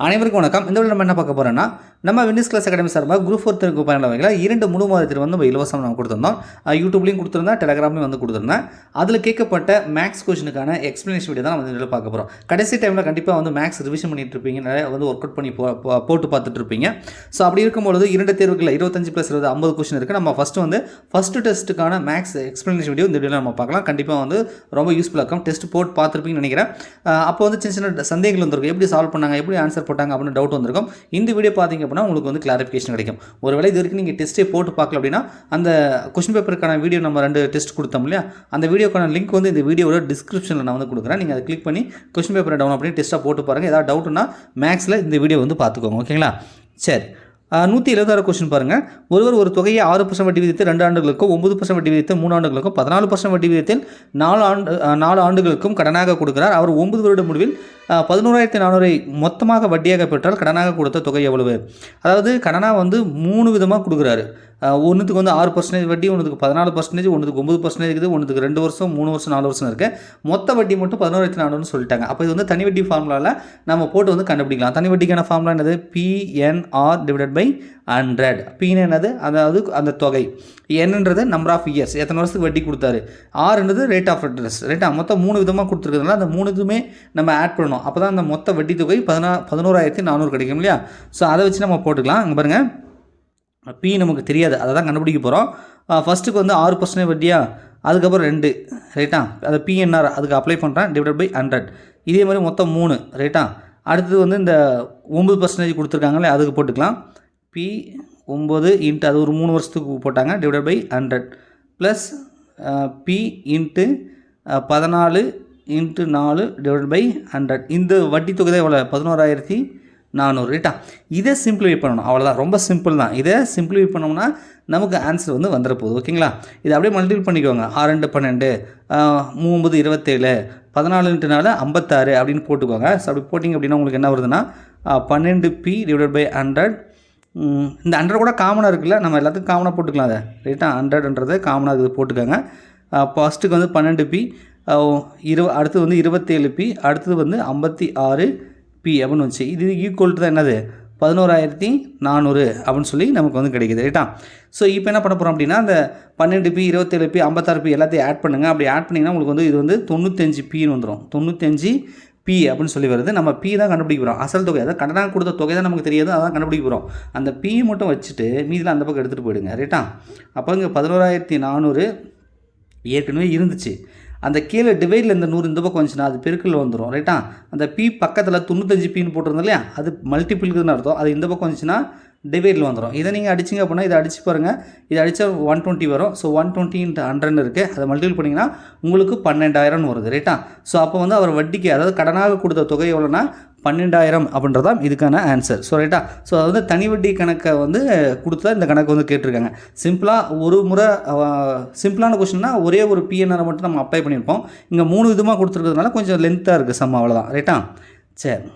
அனைவருக்கும் வணக்கம். இந்த வீடியோவில் நம்ம என்ன பார்க்க போகிறோம்னா, நம்ம வின்னிஸ் கிளாஸ் அகாடமி சார்பாக குரூப் 4 தேர்வுக்கு பயனுள்ள வகையில் 2 முழு மாதிரி வந்து நம்ம இலவசம் நம்ம கொடுத்துருந்தோம். யூடியூப்லேயும் கொடுத்துருந்தேன், டெலிகிராம்லையும் வந்து கொடுத்துருந்தேன். அதில் கேட்கப்பட்ட மேக்ஸ் கொஷனுக்கான எக்ஸ்ப்ளனேஷன் வீடியோ தான் நம்ம இதில் பார்க்க போகிறோம். கடைசி டைமில் கண்டிப்பாக வந்து மேக்ஸ் ரிவிஷன் பண்ணிட்டு இருப்பீங்க, நிறைய வந்து ஒர்க் அவுட் பண்ணி போட்டு பார்த்துட்டு இருப்பீங்க. ஸோ அப்படி இருக்கும்பொழுது 2 தேர்வுகளில் 25+20 50 கொஷின் இருக்குது. நம்ம ஃபஸ்ட்டு டெஸ்ட்டுக்கான மேக்ஸ் எக்ஸ்ப்ளனேஷன் வீடியோ இந்த வீடியோவில் நம்ம பார்க்கலாம். கண்டிப்பாக வந்து ரொம்ப யூஸ்ஃபுல்லாக இருக்கும். டெஸ்ட் போட்டு பார்த்துருப்பீங்கன்னு நினைக்கிறேன். அப்போ வந்து சின்ன சின்ன சந்தேகங்கள் வந்திருக்கும், எப்படி சால்வ் பண்ணாங்க, எப்படி ஆன்சர் போட்டாங்க அப்படின்னு டவுட் வந்திருக்கும். இந்த வீடியோ பார்த்தீங்க அப்படின்னா உங்களுக்கு வந்து கிளாரிஃபிகேஷன் கிடைக்கும். ஒருவேளை இது வரைக்கும் நீங்கள் டெஸ்ட்டே போட்டு பார்க்கல அப்படின்னா, அந்த கொஸ்டின் பேப்பருக்கான வீடியோ நம்ம 2 டெஸ்ட் கொடுத்தோம் இல்லையா, அந்த வீடியோக்கான லிங்க் வந்து இந்த வீடியோட டிஸ்கிரிப்ஷனில் நான் வந்து கொடுக்குறேன். நீங்கள் அதை கிளிக் பண்ணி கொஸ்டின் பேப்பரை டவுன்லோட் பண்ணி டெஸ்ட்டாக போட்டு பாருங்கள். ஏதாவது டவுட்னா மேக்ஸில் இந்த வீடியோ வந்து பார்த்துக்கோங்க. ஓகேங்களா? சரி, 176 கொஸ்டின் பாருங்கள். ஒருவர் ஒரு தொகையை 6% வட்டி விதித்து 2 ஆண்டுகளுக்கும், 9% வட்டி விதித்து 3 ஆண்டுகளுக்கும், 14% வட்டி விதித்தில் 4 ஆண்டுகளுக்கும் கடனாக கொடுக்கிறார். அவர் 9 வருட முடிவில் 11,400 மொத்தமாக வட்டியாக பெற்றால் கடனாக கொடுத்த தொகை எவ்வளவு? அதாவது கடனாக வந்து 3 விதமாக கொடுக்குறாரு. ஒன்றுத்துக்கு வந்து 6% வட்டி, ஒன்றுக்கு 14%, ஒன்றுக்கு 9% இருக்குது, ஒன்றுக்கு 2 வருஷம், 3 வருஷம், 4 வருஷம் இருக்குது. மொத்த வட்டி மட்டும் 11,400 சொல்லிட்டாங்க. அப்போ இது வந்து தனி வட்டி ஃபார்முலாவில் நம்ம போட்டு வந்து கண்டுபிடிக்கலாம். தனி வட்டிக்கான ஃபார்முலா என்னது? PNR divided by 100. Pன்னு என்னது? அதாவது அந்த தொகை. Nன்றது நம்பர் ஆஃப் இயர்ஸ், எத்தனை வருஷத்துக்கு வட்டி கொடுத்தாரு. Rன்றது ரேட் ஆஃப் இன்ட்ரெஸ்ட். ரைட்டா? மொத்தம் 3 விதமாக கொடுத்துருக்கிறதுனால அந்த 3 இதுவுமே நம்ம ஆட் பண்ணணும். அப்போ தான் அந்த மொத்த வட்டி தொகை 11,400 கிடைக்கும் இல்லையா? ஸோ அதை வச்சு நம்ம போட்டுக்கலாம். இங்கே பாருங்கள், P நமக்கு தெரியாது, அதை தான் கண்டுபிடிக்க போகிறோம். ஃபஸ்ட்டுக்கு வந்து 6% வட்டியா, அதுக்கப்புறம் 2, ரைட்டா? அதை PNR அதுக்கு அப்ளை பண்ணுறேன், டிவைடட் பை 100. இதே மாதிரி மொத்தம் 3, ரைட்டா? அடுத்தது வந்து இந்த 9% கொடுத்துருக்காங்களே, அதுக்கு போட்டுக்கலாம். P9 இன்ட்டு அது ஒரு 3 வருஷத்துக்கு போட்டாங்க, divided by 100 plus P into 14 into 4 divided by 100. இந்த வட்டி தொகை தான் எவ்வளோ? 11,400. ரைட்டா? இதை சிம்பிளிஃபை பண்ணணும், அவ்வளோதான். ரொம்ப சிம்பிள் தான். இதை சிம்பிளிஃபை பண்ணோம்னா நமக்கு ஆன்சர் வந்து வந்துட போகுது. ஓகேங்களா? இதை அப்படியே மல்டிபிள் பண்ணிக்கோங்க. 6 12, 3 27, 14 இன்ட்டு 4 56 அப்படின்னு போட்டுக்கோங்க. ஸோ அப்படி போட்டிங்க அப்படின்னா உங்களுக்கு என்ன வருதுன்னா 12P டிவைடட் பை 100. இந்த 100 கூட காமனாக இருக்குல்ல, நம்ம எல்லாத்துக்கும் காமனாக போட்டுக்கலாம் அதை. ரைட்டா? 100ன்றது காமனாக இருக்குது, போட்டுக்கோங்க. ஃபஸ்ட்டுக்கு வந்து 12P, அடுத்தது வந்து 27P, அடுத்தது வந்து 56P அப்படின்னு வச்சு இது ஈக்குவல் டு தான் என்னது? 11,400 அப்படின்னு சொல்லி நமக்கு வந்து கிடைக்குது. ரைட்டா? ஸோ இப்போ என்ன பண்ண போகிறோம் அப்படின்னா, அந்த 12P, 27P, 56P எல்லாத்தையும் ஆட் பண்ணுங்கள். அப்படி ஆட் பண்ணிங்கன்னா உங்களுக்கு வந்து இது வந்து 95Pன்னு வந்துடும். 95P அப்படின்னு சொல்லி வருது. நம்ம P தான் கண்டுபிடிக்க போகிறோம். அசல் தொகை, அதாவது கடனாக கொடுத்த தொகை தான் நமக்கு தெரியாது, அதான் கண்டுபிடிக்க போகிறோம். அந்த P மட்டும் வச்சுட்டு மீதில் அந்த பக்கம் எடுத்துகிட்டு போயிடுங்க. ரைட்டா? அப்போ இங்கே 11,400 ஏற்கனவே இருந்துச்சு. அந்த கீழே டிவைடில் இந்த 100 இந்த பக்கம் வந்துச்சுன்னா அது பெருக்கில் வந்துடும். ரைட்டா? அந்த P பக்கத்தில் 95Pன்னு போட்டிருந்தோம் இல்லையா, அது மல்டிபிள்க்குன்னு அர்த்தம். அது இந்த பக்கம் வந்துச்சுன்னா டிவைடில் வந்துடும். இதை நீங்கள் அடிச்சிங்க அப்படின்னா, இதை அடிச்சு பாருங்கள். இதை அடித்தா 120 வரும். ஸோ 120 இன்ட்டு 100 இருக்குது, அதை மல்டிபிள் பண்ணிங்கன்னா உங்களுக்கு 12,000 வருது. ரைட்டா? ஸோ அப்போ வந்து அவர் வட்டிக்கு, அதாவது கடனாக கொடுத்த தொகை எவ்வளோன்னா 12,000 அப்படின்றதான் இதுக்கான ஆன்சர். ஸோ ரைட்டா? ஸோ அது வந்து தனி வட்டி கணக்கை வந்து கொடுத்தா இந்த கணக்கு வந்து கேட்டிருக்காங்க. சிம்பிளாக ஒரு முறை சிம்பிளான கொஸ்டின்னா ஒரே ஒரு PNR மட்டும் நம்ம அப்ளை பண்ணியிருப்போம். இங்கே 3 விதமாக கொடுத்துருக்கிறதுனால கொஞ்சம் லென்த்தாக இருக்குது சம், அவ்வளோதான். ரைட்டா? சரி,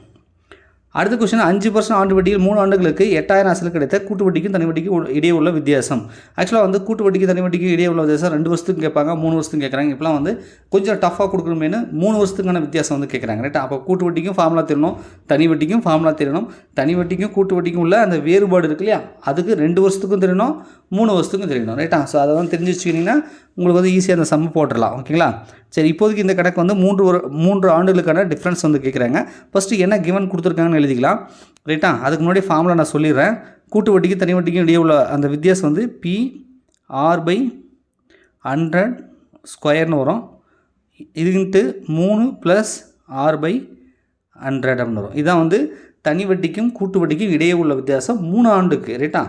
அடுத்த கொஸ்டின் 5% ஆண்டு வட்டியில் 3 ஆண்டுகளுக்கு 8,000 அசல் கிடைத்த கூட்டு வட்டிக்கும் தனி வட்டிக்கும் இடையே உள்ள வித்தியாசம். ஆக்சுவலாக வந்து கூட்டு வட்டிக்கு தனி வட்டிக்கும் இடையே உள்ள வித்தியாசம் 2 வருஷத்துக்கு கேட்பாங்க, 3 வருஷத்துக்கு கேட்குறாங்க. இப்போலாம் வந்து கொஞ்சம் டஃப்பாக கொடுக்கணுமேனு 3 வருஷத்துக்கான வித்தியாசம் வந்து கேட்குறாங்க. ரைட்டா? அப்போ கூட்டு வட்டிக்கும் ஃபார்முலா தெரியணும், தனி வட்டிக்கும் ஃபார்முலா தெரியணும். தனி வட்டிக்கும் கூட்டு வட்டிக்கும் உள்ள அந்த வேறுபாடு இருக்கு இல்லையா, அதுக்கு 2 வருஷத்துக்கும் தெரியணும், 3 வருஷத்துக்கும் தெரியணும். ரைட்டா? ஸோ அதை வந்து தெரிஞ்சு வச்சுக்கிட்டிங்கன்னா உங்களுக்கு வந்து ஈஸியாக அந்த சம்ம போட்டுடலாம். ஓகேங்களா? சரி, இப்போதைக்கு இந்த கணக்கு வந்து 3 ஆண்டுகளுக்கான டிஃப்ரென்ஸ் வந்து கேட்குறாங்க. ஃபஸ்ட்டு என்ன கிவன் கொடுத்துருக்காங்கன்னு எழுதிக்கலாம். ரைட்டா? அதுக்கு முன்னாடி ஃபார்முலா நான் சொல்லிடுறேன். கூட்டு வட்டிக்கும் தனி வட்டிக்கும் இடையே உள்ள அந்த வித்தியாசம் வந்து PR/100 ஸ்கொயர்னு வரும். இதுன்ட்டு 3 + R/100 அப்படின்னு வரும். இதான் வந்து தனி வட்டிக்கும் கூட்டு வட்டிக்கும் இடையே உள்ள வித்தியாசம் 3 ஆண்டுக்கு. ரைட்டா?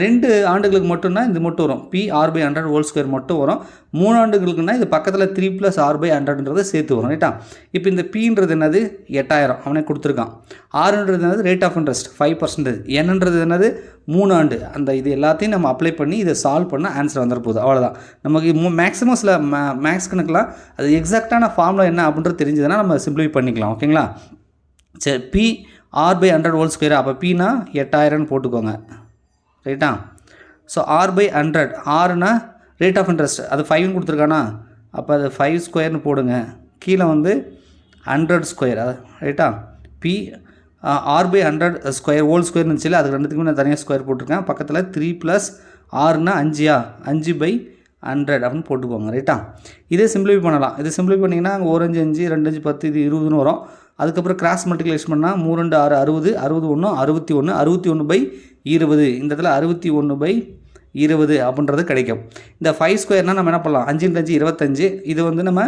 2 ஆண்டுகளுக்கு மட்டும்னா இது மட்டும் வரும், PR/100 ஹோல் ஸ்கொயர் மட்டும் வரும். 3 ஆண்டுகளுக்குன்னா இது பக்கத்தில் 3 + R/100ன்றது சேர்த்து வரும். ரைட்டா? இப்போ இந்த Pன்றது என்னது? 8,000 அவனே கொடுத்துருக்கான். Rன்றது என்னது? Rate of interest 5%. Nன்றது என்னது? 3 ஆண்டு. அந்த இது எல்லாத்தையும் நம்ம அப்ளை பண்ணி இதை சால்வ் பண்ண ஆன்சர் வந்துட போகுது. அவ்வளோதான். நமக்கு மேக்ஸிமம் சில மேக்ஸ் கணக்கெலாம் அது எக்ஸாக்டான ஃபார்முலா என்ன அப்படின்றது தெரிஞ்சதுன்னா நம்ம சிம்பிளிஃபை பண்ணிக்கலாம். ஓகேங்களா? சரி, PR/100 ஹோல் ஸ்கொயர். அப்போ Pனா 8,000 போட்டுக்கோங்க. ரைட்டா? ஸோ R/100, Rனா ரேட் ஆஃப் இன்ட்ரெஸ்ட், அது 5 கொடுத்துருக்கானா, அப்போ அது 5 ஸ்கொயர்னு போடுங்க. கீழே வந்து 100 ஸ்கொயர். ரைட்டா? P r/100 square whole square இருந்துச்சு, அதுக்கு ரெண்டுத்துக்குமே நான் தனியாக ஸ்கொயர் போட்டிருக்கேன். பக்கத்தில் 3 + rனா 5/100 அப்படின்னு போட்டுக்கோங்க. ரைட்டா? இதே சிம்பிளிஃபை பண்ணலாம். இது சிம்பிளிஃபை பண்ணிங்கன்னா அங்கே 1 5 5 2 5 10 இது 20ன்னு வரும். அதுக்கப்புறம் கிராஸ் மல்டிப்ளிகேஷன் பண்ணால் 3 2 6 60 61 61 61/20 இந்த இடத்துல 61/20 அப்படின்றது கிடைக்கும். இந்த 5 ஸ்கொயர்னால் நம்ம என்ன பண்ணலாம், 5 × 5 25, இது வந்து நம்ம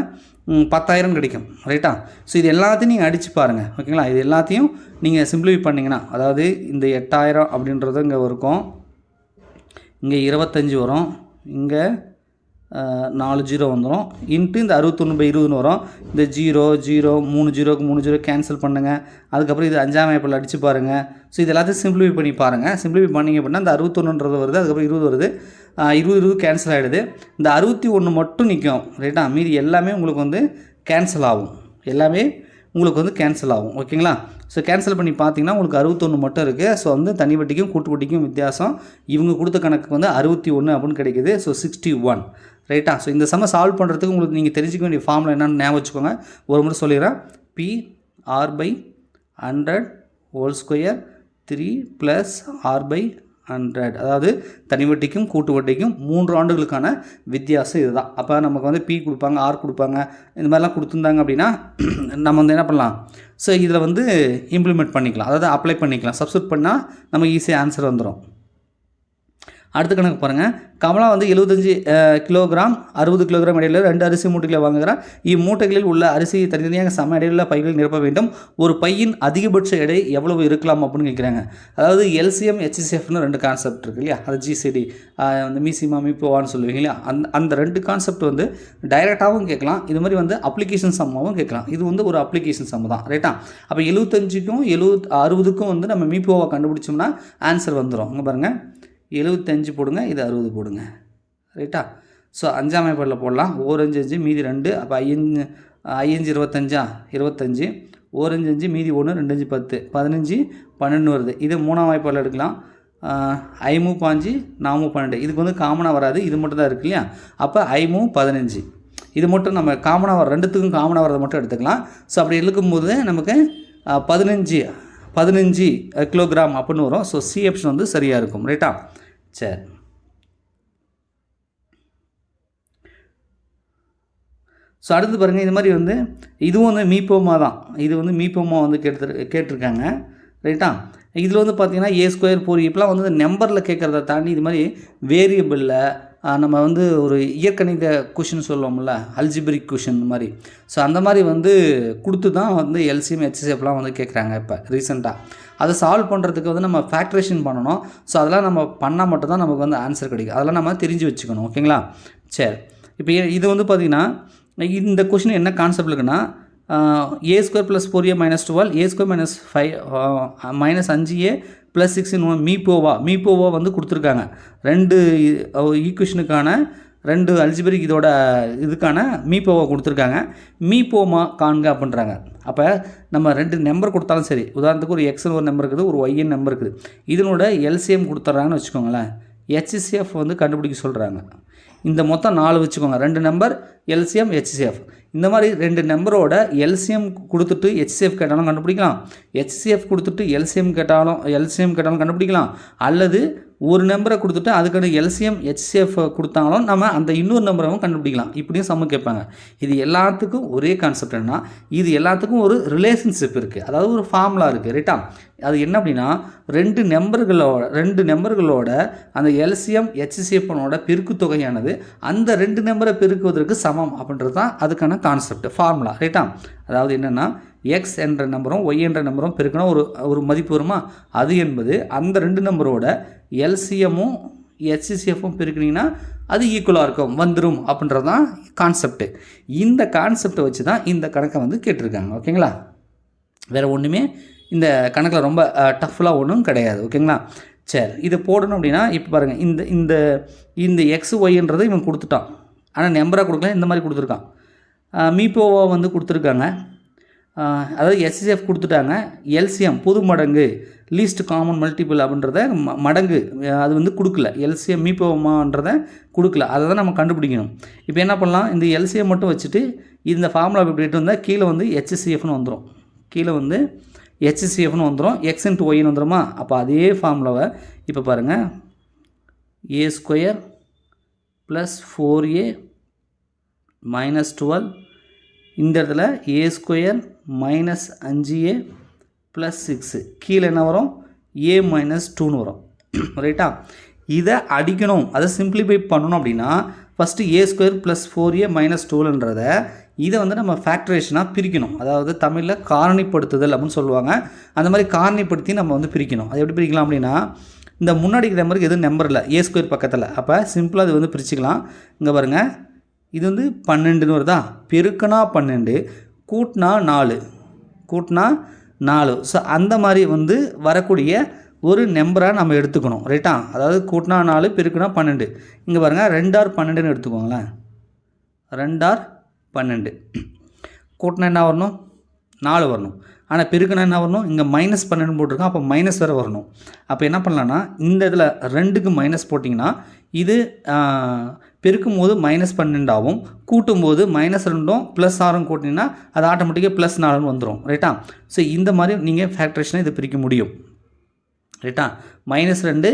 10,000 கிடைக்கும். ரைட்டா? ஸோ இது எல்லாத்தையும் நீங்கள் அடித்து பாருங்கள். ஓகேங்களா? இது எல்லாத்தையும் நீங்கள் சிம்பிளிஃபை பண்ணிங்கன்னா, அதாவது இந்த 8000 அப்படின்றது இங்கே இருக்கும், இங்கே 25 வரும், இங்கே 4 0 வந்துடும், இன்ட்டு இந்த 61/20 வரும். இந்த 0 0 3 0க்கு 3 0 கேன்சல் பண்ணுங்கள். அதுக்கப்புறம் இது 5ஆம் வாய்ப்பில் அடித்து பாருங்கள். ஸோ இது எல்லாத்தையும் சிம்பிளிஃபை பண்ணி பாருங்கள். சிம்பிளிஃபை பண்ணிங்க அப்படின்னா இந்த 61ன்றது வருது, அதுக்கப்புறம் 20 வருது, 20 கேன்சல் ஆகிடுது. இந்த 61 மட்டும் நிற்கும். ரைட்டா? மீதி எல்லாமே உங்களுக்கு வந்து கேன்சல் ஆகும், எல்லாமே உங்களுக்கு வந்து கேன்சல் ஆகும். ஓகேங்களா? ஸோ கேன்சல் பண்ணி பார்த்தீங்கன்னா உங்களுக்கு 61 மட்டும் இருக்குது. ஸோ வந்து தனி வட்டிக்கும் கூட்டு வட்டிக்கும் வித்தியாசம் இவங்க கொடுத்த கணக்கு வந்து 61 அப்படின்னு கிடைக்குது. ஸோ 61. ரைட்டா? ஸோ இந்த சம சால்வ் பண்ணுறதுக்கு உங்களுக்கு நீங்கள் தெரிஞ்சிக்க வேண்டிய ஃபார்முலா என்னென்னு ஞாபகம் வச்சுக்கோங்க. ஒரு முறை சொல்லிடுறேன். PR/100 ஹோல் ஸ்கொயர் 3 + R/100, அதாவது தனி வட்டிக்கும் கூட்டு வட்டிக்கும் 3 ஆண்டுகளுக்கான வித்தியாசம் இதுதான். அப்போ நமக்கு வந்து P கொடுப்பாங்க, R கொடுப்பாங்க, இந்த மாதிரிலாம் கொடுத்துருந்தாங்க அப்படின்னா நம்ம வந்து என்ன பண்ணலாம், ஸோ இதில் வந்து இம்ப்ளிமெண்ட் பண்ணிக்கலாம், அதாவது அப்ளை பண்ணிக்கலாம். சப்ஸ்டிட் பண்ணால் நமக்கு ஈஸியாக ஆன்சர் வந்துடும். அடுத்த கணக்கு பாருங்கள். கமலா வந்து 75 கிலோகிராம் 60 கிலோகிராம் இடையில் 2 அரிசி மூட்டைகளை வாங்குகிறார். இம்மூட்டைகளில் உள்ள அரிசியை தனித்தனியாக சம இடையிலுள்ள பைகளில் நிரப்ப வேண்டும். ஒரு பையின் அதிகபட்ச எடை எவ்வளவு இருக்கலாம் அப்படின்னு கேட்குறாங்க. அதாவது LCM HCFன்னு 2 கான்செப்ட் இருக்குது இல்லையா, அது GCD அந்த மீசிமா மீப்போவான்னு சொல்லுவீங்க இல்லையா, அந்த 2 கான்செப்ட் வந்து டைரெக்டாகவும் கேட்கலாம், இது மாதிரி வந்து அப்ளிகேஷன் சம்மாவும் கேட்கலாம். இது வந்து ஒரு அப்ளிகேஷன் சம் தான். ரைட்டா? அப்போ 75க்கும் 60க்கும் வந்து நம்ம மீப்போவை கண்டுபிடிச்சோம்னா ஆன்சர் வந்துடும். இங்கே பாருங்கள், 75 போடுங்க, இது 60 போடுங்க. ரைட்டா? ஸோ 5ஆம் வாய்ப்பாடில் போடலாம். 1 5 5 மீதி 2, அப்போ 5 5 25 25, 1 5 5 மீதி 1 2 5 10 15 12 வருது. இது 3ஆம் வாய்ப்பாடில் எடுக்கலாம். 5 5 4 12, இதுக்கு வந்து காமனாக வராது, இது மட்டும் தான் இருக்கு இல்லையா. அப்போ 5 15, இது மட்டும் நம்ம காமனாக வர ரெண்டுத்துக்கும் காமனாக வரதை மட்டும் எடுத்துக்கலாம். ஸோ அப்படி எடுக்கும்போது நமக்கு 15 கிலோகிராம் அப்படின்னு வரும். ஸோ சி ஆப்ஷன் வந்து சரியாக இருக்கும். ரைட்டா? சரி, ஸோ அடுத்து பாருங்கள். இது மாதிரி வந்து இதுவும் வந்து மீப்போமா தான், இது வந்து மீப்போமா வந்து கேட்டிருக்காங்க. ரைட்டா? இதில் வந்து பார்த்திங்கன்னா A² 4 இப்போலாம் வந்து நம்பரில் கேட்குறத தாண்டி இது மாதிரி வேரியபிளில் நம்ம வந்து ஒரு இயற்கணித கொஷின் சொல்லுவோம்ல, அல்ஜிபிரிக் கொஷின் மாதிரி, ஸோ அந்த மாதிரி வந்து கொடுத்து தான் வந்து LCM HCFலாம் வந்து கேட்குறாங்க இப்போ ரீசெண்டாக. அதை சால்வ் பண்ணுறதுக்கு வந்து நம்ம ஃபேக்ட்ரேஷன் பண்ணணும். ஸோ அதெல்லாம் நம்ம பண்ணால் மட்டும்தான் நமக்கு வந்து ஆன்சர் கிடைக்கும். அதெல்லாம் நம்ம தெரிஞ்சு வச்சுக்கணும். ஓகேங்களா? சரி, இப்போ இது வந்து பார்த்திங்கன்னா இந்த கொஷின் என்ன கான்செப்ட் இருக்குன்னா, A² + 4A - 12 A² - 5 -5A + 6 மீப்போவா வந்து கொடுத்துருக்காங்க. 2 ஈக்குவேஷனுக்கான 2 அல்ஜிபிரிக் இதோட இதுக்கான மீப்போவா கொடுத்துருக்காங்க. மீப்போமா காண்க அப்படின்றாங்க. அப்போ நம்ம 2 நம்பர் கொடுத்தாலும் சரி, உதாரணத்துக்கு ஒரு Xன்னு ஒரு நம்பர் இருக்குது, ஒரு Yன்னு நம்பர் இருக்குது, இதனோட LCM கொடுத்துட்றாங்கன்னு வச்சுக்கோங்களேன். HCF வந்து கண்டுபிடிக்க சொல்கிறாங்க. இந்த மொத்தம் 4 வச்சுக்கோங்க, 2 நம்பர் LCM HCF. இந்த மாதிரி 2 நம்பரோட LCM கொடுத்துட்டு HCF கேட்டாலும் கண்டுபிடிக்கலாம், HCF கொடுத்துட்டு LCM கேட்டாலும் கண்டுபிடிக்கலாம், அல்லது ஒரு நம்பரை கொடுத்துட்டு அதுக்கான LCM HCF கொடுத்தாலும் நம்ம அந்த இன்னொரு நம்பரையும் கண்டுபிடிக்கலாம். இப்படியும் சம்மு கேட்பாங்க. இது எல்லாத்துக்கும் ஒரே கான்செப்ட் என்னன்னா, இது எல்லாத்துக்கும் ஒரு ரிலேஷன்ஷிப் இருக்குது, அதாவது ஒரு ஃபார்முலா இருக்குது. ரைட்டா? அது என்ன அப்படின்னா, 2 நம்பர்களோட அந்த LCM HCFனோட பெருக்கு தொகையானது அந்த 2 நம்பரை பெருக்குவதற்கு சமம் அப்படின்றது தான் அதுக்கான கான்செப்ட், ஃபார்முலா. ரைட்டா? அதாவது என்னென்னா, X என்ற நம்பரும் Y என்ற நம்பரும் பெருக்கணும் ஒரு மதிப்பு வருமா, அது என்பது அந்த 2 நம்பரோட LCMமும் HCFும் பெருக்கினீங்கன்னா அது ஈக்குவலாக இருக்கும், வந்துடும் அப்படின்றது தான் கான்செப்ட். இந்த கான்செப்டை வச்சு தான் இந்த கணக்கை வந்து கேட்டிருக்காங்க. ஓகேங்களா? வேறு ஒன்றுமே இந்த கணக்கில் ரொம்ப டஃப்லாம் ஒன்றும் கிடையாது. ஓகேங்களா? சரி, இதை போடணும் அப்படின்னா இப்போ பாருங்கள், இந்த XYன்றதை இவன் கொடுத்துட்டான், ஆனால் நம்பராக கொடுக்கல, இந்த மாதிரி கொடுத்துருக்கான். மீப்போவா வந்து கொடுத்துருக்காங்க, அதாவது HCF கொடுத்துட்டாங்க. LCM பொது மடங்கு லீஸ்ட் காமன் மல்டிபிள் அப்படின்றத மடங்கு அது வந்து கொடுக்கல, LCM மீப்போமான்றதை கொடுக்கல, அதை தான் நம்ம கண்டுபிடிக்கணும். இப்போ என்ன பண்ணலாம், இந்த LCM மட்டும் வச்சுட்டு இந்த ஃபார்முலா இப்படி வந்தால் கீழே வந்து HCFன்னு வந்துடும். கீழே வந்து HCFனு வந்துடும், x into yன்னு வந்துடுமா. அப்போ அதே ஃபார்முலாவை இப்போ பாருங்கள், a² + 4a - 12 இந்த இடத்துல a² - 5a + 6 கீழே என்ன வரும், a - 2ன்னு வரும். ரைட்டா? இதை அடிக்கணும், அதை சிம்பிளிஃபை பண்ணணும் அப்படின்னா ஃபஸ்ட்டு a² + 4a - 12ன்றத இதை வந்து நம்ம ஃபேக்டரேஷனாக பிரிக்கணும். அதாவது தமிழில் காரணிப்படுத்துதல் அப்படின்னு சொல்லுவாங்க. அந்த மாதிரி காரணிப்படுத்தி நம்ம வந்து பிரிக்கணும். அது எப்படி பிரிக்கலாம் அப்படின்னா, இந்த முன்னாடி நம்பருக்கு எதுவும் நம்பர் இல்லை, a² பக்கத்தில். அப்போ சிம்பிளாக அது வந்து பிரிச்சுக்கலாம். இங்கே பாருங்கள், இது வந்து 12ன்னு வருதா, பெருக்கனா 12 கூட்டினா 4. ஸோ அந்த மாதிரி வந்து வரக்கூடிய ஒரு நம்பராக நம்ம எடுத்துக்கணும். ரைட்டா? அதாவது கூட்டினா 4 பெருக்குனா 12. இங்கே பாருங்கள் 2 - 12ன்னு எடுத்துக்கோங்களேன். 2 - 12 கூட்டினா என்ன வரணும், 4 வரணும். ஆனால் பெருக்குனா என்ன வரணும், இங்கே -12 போட்டிருக்கோம், அப்போ மைனஸ் வேறு வரணும். அப்போ என்ன பண்ணலான்னா, இந்த இதில் 2க்கு மைனஸ் போட்டிங்கன்னா இது பெருக்கும் போது -12 ஆகும், கூட்டும்போது -2ம் +6 கூட்டினீங்கன்னா அது ஆட்டோமேட்டிக்காக +4ன்னு வந்துடும். ரைட்டா? ஸோ இந்த மாதிரி நீங்கள் ஃபேக்டரேஷனை இதை பிரிக்க முடியும். ரைட்டா? -2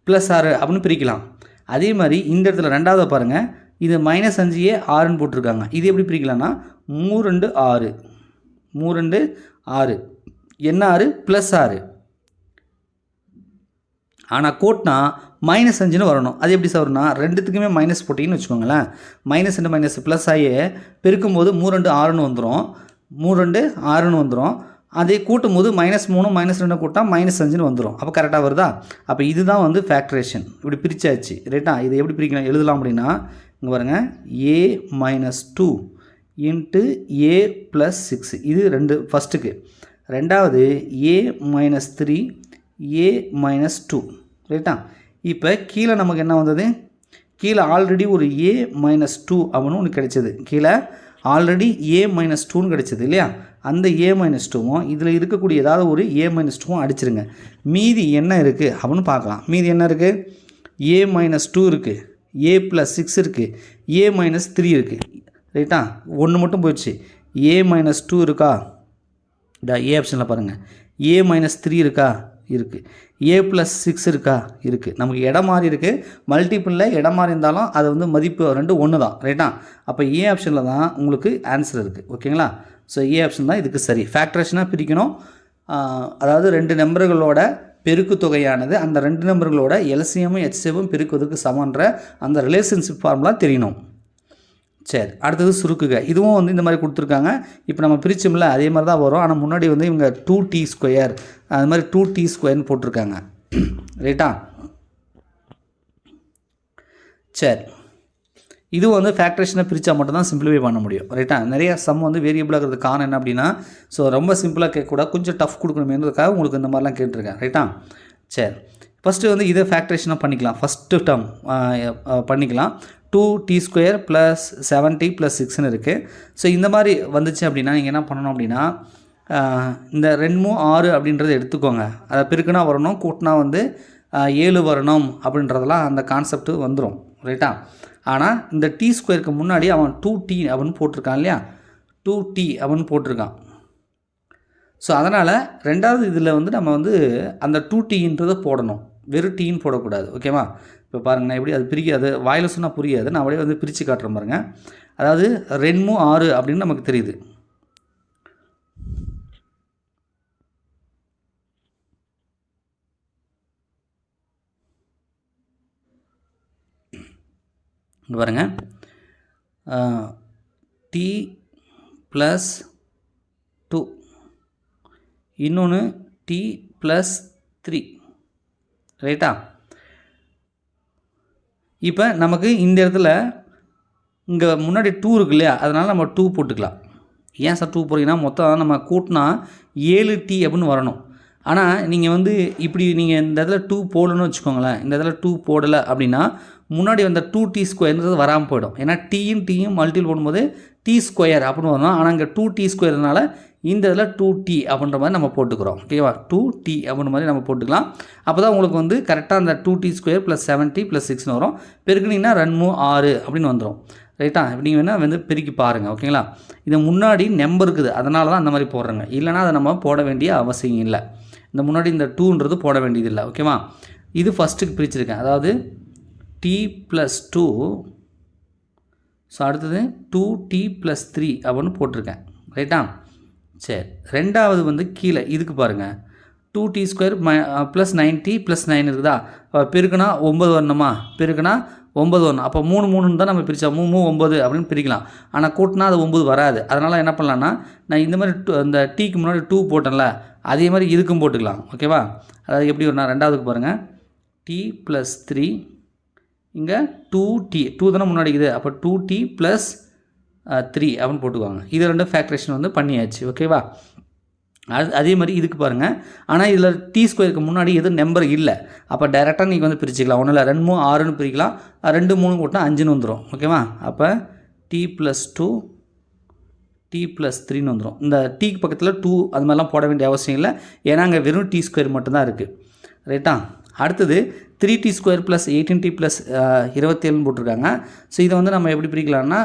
+6 அப்படின்னு பிரிக்கலாம். அதே மாதிரி இந்த இடத்துல ரெண்டாவது பாருங்கள், இது -5a 6ன்னு போட்டிருக்காங்க. இது எப்படி பிரிக்கலாம்னா 3 - 6 என்ன 6 +6. ஆனால் கூட்டினா -5ன்னு வரணும். அது எப்படி சார் வரும்னா, ரெண்டுத்துக்குமே மைனஸ் போட்டிங்கன்னு வச்சுக்கோங்களேன், -2 + ஆகி பெருக்கும்போது 3 - 6ன்னு வந்துடும். 3 - 6ன்னு வந்துடும். அதே கூட்டும் போது -3 -2 கூட்டா -5ன்னு வந்துடும். அப்போ கரெக்டாக வருதா? அப்போ இதுதான் வந்து ஃபேக்டரேஷன். இப்படி பிரிச்சாச்சு. ரைட்டா? இதை எப்படி பிரிக்கலாம் எழுதலாம் அப்படின்னா, இங்கே பாருங்கள், a - 2 × a + 6 இது ஃபஸ்ட்டுக்கு. ரெண்டாவது a - 3 a - 2. ரைட்டா? இப்போ கீழே நமக்கு என்ன வந்தது, கீழே ஆல்ரெடி ஒரு a - 2 அப்படின்னு ஒன்று கிடைச்சது. கீழே ஆல்ரெடி a - 2ன்னு கிடைச்சது இல்லையா? அந்த a - 2வும் இதில் இருக்கக்கூடிய ஏதாவது ஒரு a - 2வும் அடிச்சிருங்க. மீதி என்ன இருக்குது அப்படின்னு பார்க்கலாம். மீதி என்ன இருக்குது, a - 2 இருக்குது, a + 6 இருக்குது, a - 3 இருக்குது. ரைட்டா? ஒன்று மட்டும் போயிடுச்சு. a - 2 இருக்கா, a ஆப்ஷனில் பாருங்கள், a - 3 இருக்கா, இருக்குது. a + 6 இருக்கா, இருக்குது. நமக்கு இடம் மாறி இருக்குது, மல்டிப்பிளில் இடம் மாறி இருந்தாலும் அது வந்து மதிப்பு 2 ஒன்று தான். ரைட்டா? அப்போ a ஆப்ஷனில் தான் உங்களுக்கு ஆன்சர் இருக்குது. ஓகேங்களா? ஸோ a ஆப்ஷன் தான் இதுக்கு சரி. ஃபேக்டரேஷனாக பிரிக்கணும். அதாவது 2 நம்பர்களோட பெருக்கு தொகையானது அந்த 2 நம்பர்களோட எல்சிஎம்மும் HCFும் பெருக்குவதற்கு சமன்ற அந்த ரிலேஷன்ஷிப் ஃபார்முலா தெரியணும். சரி, அடுத்தது சுருக்குக. இதுவும் வந்து இந்த மாதிரி கொடுத்துருக்காங்க. இப்போ நம்ம பிரிச்சோம்ல அதே மாதிரி தான் வரும். ஆனால் முன்னாடி வந்து இவங்க 2t² அது மாதிரி 2t² போட்டிருக்காங்க. ரைட்டா? சரி, இது வந்து ஃபேக்டரேஷனை பிரித்தா மட்டும் தான் சிம்பிளிஃபை பண்ண முடியும். ரைட்டா? நிறைய சம் வந்து வேரியபிளாக இருக்கிறது காரணம் என்ன அப்படின்னா, ஸோ ரொம்ப சிம்பிளாக கேட்கக்கூடாது, கொஞ்சம் டஃப் கொடுக்கணுமேன்றதுக்காக உங்களுக்கு இந்த மாதிரிலாம் கேட்டிருக்கேன். ரைட்டா? சரி, ஃபஸ்ட்டு வந்து இதை ஃபேக்டரேஷனாக பண்ணிக்கலாம். ஃபஸ்ட்டு டேர்ம் பண்ணிக்கலாம். 2t² + 7t + 6ன்னு இருக்குது. ஸோ இந்த மாதிரி வந்துச்சு அப்படின்னா நீங்கள் என்ன பண்ணணும் அப்படின்னா, இந்த 2 6 அப்படின்றத எடுத்துக்கோங்க. அதை பெருக்குனா வரணும், கூட்டினா வந்து 7 வரணும் அப்படின்றதெல்லாம் அந்த கான்செப்ட் வந்துடும். ரைட்டா? ஆனால் இந்த t² முன்னாடி அவன் 2t அப்படின்னு போட்டிருக்கான் இல்லையா, 2t அப்படின்னு போட்டிருக்கான். ஸோ அதனால் ரெண்டாவது இதில் வந்து நம்ம வந்து அந்த 2tன்றதை போடணும், வெறும் டீன்னு போடக்கூடாது. ஓகேவா? இப்போ பாருங்கள், நான் எப்படி அது பிரிக்காது, வாயில் சொன்னால் புரியாது, நான் அப்படியே வந்து பிரித்து காட்டுறேன் பாருங்கள். அதாவது 2 6 அப்படின்னு நமக்கு தெரியுது. இங்கே பாருங்கள், t + 2 இன்னொன்று t + 3. ரைட்டா? இப்போ நமக்கு இந்த இடத்துல இங்கே முன்னாடி 2 இருக்கு இல்லையா, அதனால் நம்ம 2 போட்டுக்கலாம். ஏன் சார் 2 போடுறீங்கன்னா, மொத்தம் நம்ம கூட்டினா 7t அப்படின்னு வரணும். ஆனால் நீங்கள் வந்து இப்படி நீங்கள் இந்த இடத்துல 2 போடணும்னு வச்சுக்கோங்களேன். இந்த இடத்துல 2 போடலை அப்படின்னா முன்னாடி வந்த 2t² வராமல் போயிடும். ஏன்னா டீயும் மல்டிபிள் போடும்போது t² அப்படின்னு வரணும். ஆனால் இங்கே 2t²னால இந்த இதில் 2t அப்படின்ற மாதிரி நம்ம போட்டுக்கிறோம். ஓகேவா? 2t அப்படின்ற மாதிரி நம்ம போட்டுக்கலாம். அப்போ தான் உங்களுக்கு வந்து கரெக்டாக அந்த 2t² + 7t + 6ன்னு வரும். பெருக்குனிங்கன்னா 2 6 அப்படின்னு வந்துடும். ரைட்டா? நீங்கள் வேணால் வந்து பெருக்கி பாருங்கள். ஓகேங்களா? இது முன்னாடி நம்பர் இருக்குது, அதனால தான் அந்த மாதிரி போடுறேங்க. இல்லைனா அதை நம்ம போட வேண்டிய அவசியம் இல்லை. இந்த முன்னாடி இந்த 2ன்றது போட வேண்டியதில்லை. ஓகேவா? இது ஃபஸ்ட்டுக்கு பிரிச்சுருக்கேன். அதாவது t+2. ஸோ அடுத்தது 2t+3 அப்படின்னு போட்டிருக்கேன். ரைட்டா? சரி, ரெண்டாவது வந்து கீழே இதுக்கு பாருங்கள். 2t² + 9t + 9 இருக்குதா? பெருக்குனா 9 வரணுமா? பெருக்குனா 9 வரணும். அப்போ 3 3ன்னு தான் நம்ம பிரித்தோம். 3 9 அப்படின்னு பிரிக்கலாம். ஆனால் கூட்டினா அது 9 வராது. அதனால் என்ன பண்ணலான்னா, நான் இந்த மாதிரி அந்த டீக்கு முன்னாடி 2 போட்டேன்ல, அதே மாதிரி இதுக்கும் போட்டுக்கலாம். ஓகேவா? அதாவது எப்படி வரும்னா, ரெண்டாவதுக்கு பாருங்கள். t+3 இங்கே 2t 2 தானே முன்னாடி இருக்குது. அப்போ 2t + 3 அப்படின்னு போட்டுக்குவாங்க. இது ரெண்டும் ஃபேக்டரேஷன் வந்து பண்ணியாச்சு. ஓகேவா? அதே மாதிரி இதுக்கு பாருங்கள். ஆனால் இதில் t² முன்னாடி எதுவும் நம்பர் இல்லை. அப்போ டைரெக்டாக நீங்கள் வந்து பிரிச்சுக்கலாம். ஒன்றும் இல்லை, 2 3 6ன்னு பிரிக்கலாம். 2 3 கூட்டினா 5ன்னு வந்துடும். ஓகேவா? அப்போ t+2 t+3ன்னு வந்துடும். இந்த டீக்கு பக்கத்தில் 2 அது மாதிரிலாம் போட வேண்டிய அவசியம் இல்லை. ஏன்னா அங்கே வெறும் t² மட்டும்தான் இருக்குது. ரைட்டா? அடுத்தது 3t² + 18t + 27ன்னு போட்டிருக்காங்க. ஸோ இதை வந்து நம்ம எப்படி பிரிக்கலாம்னா,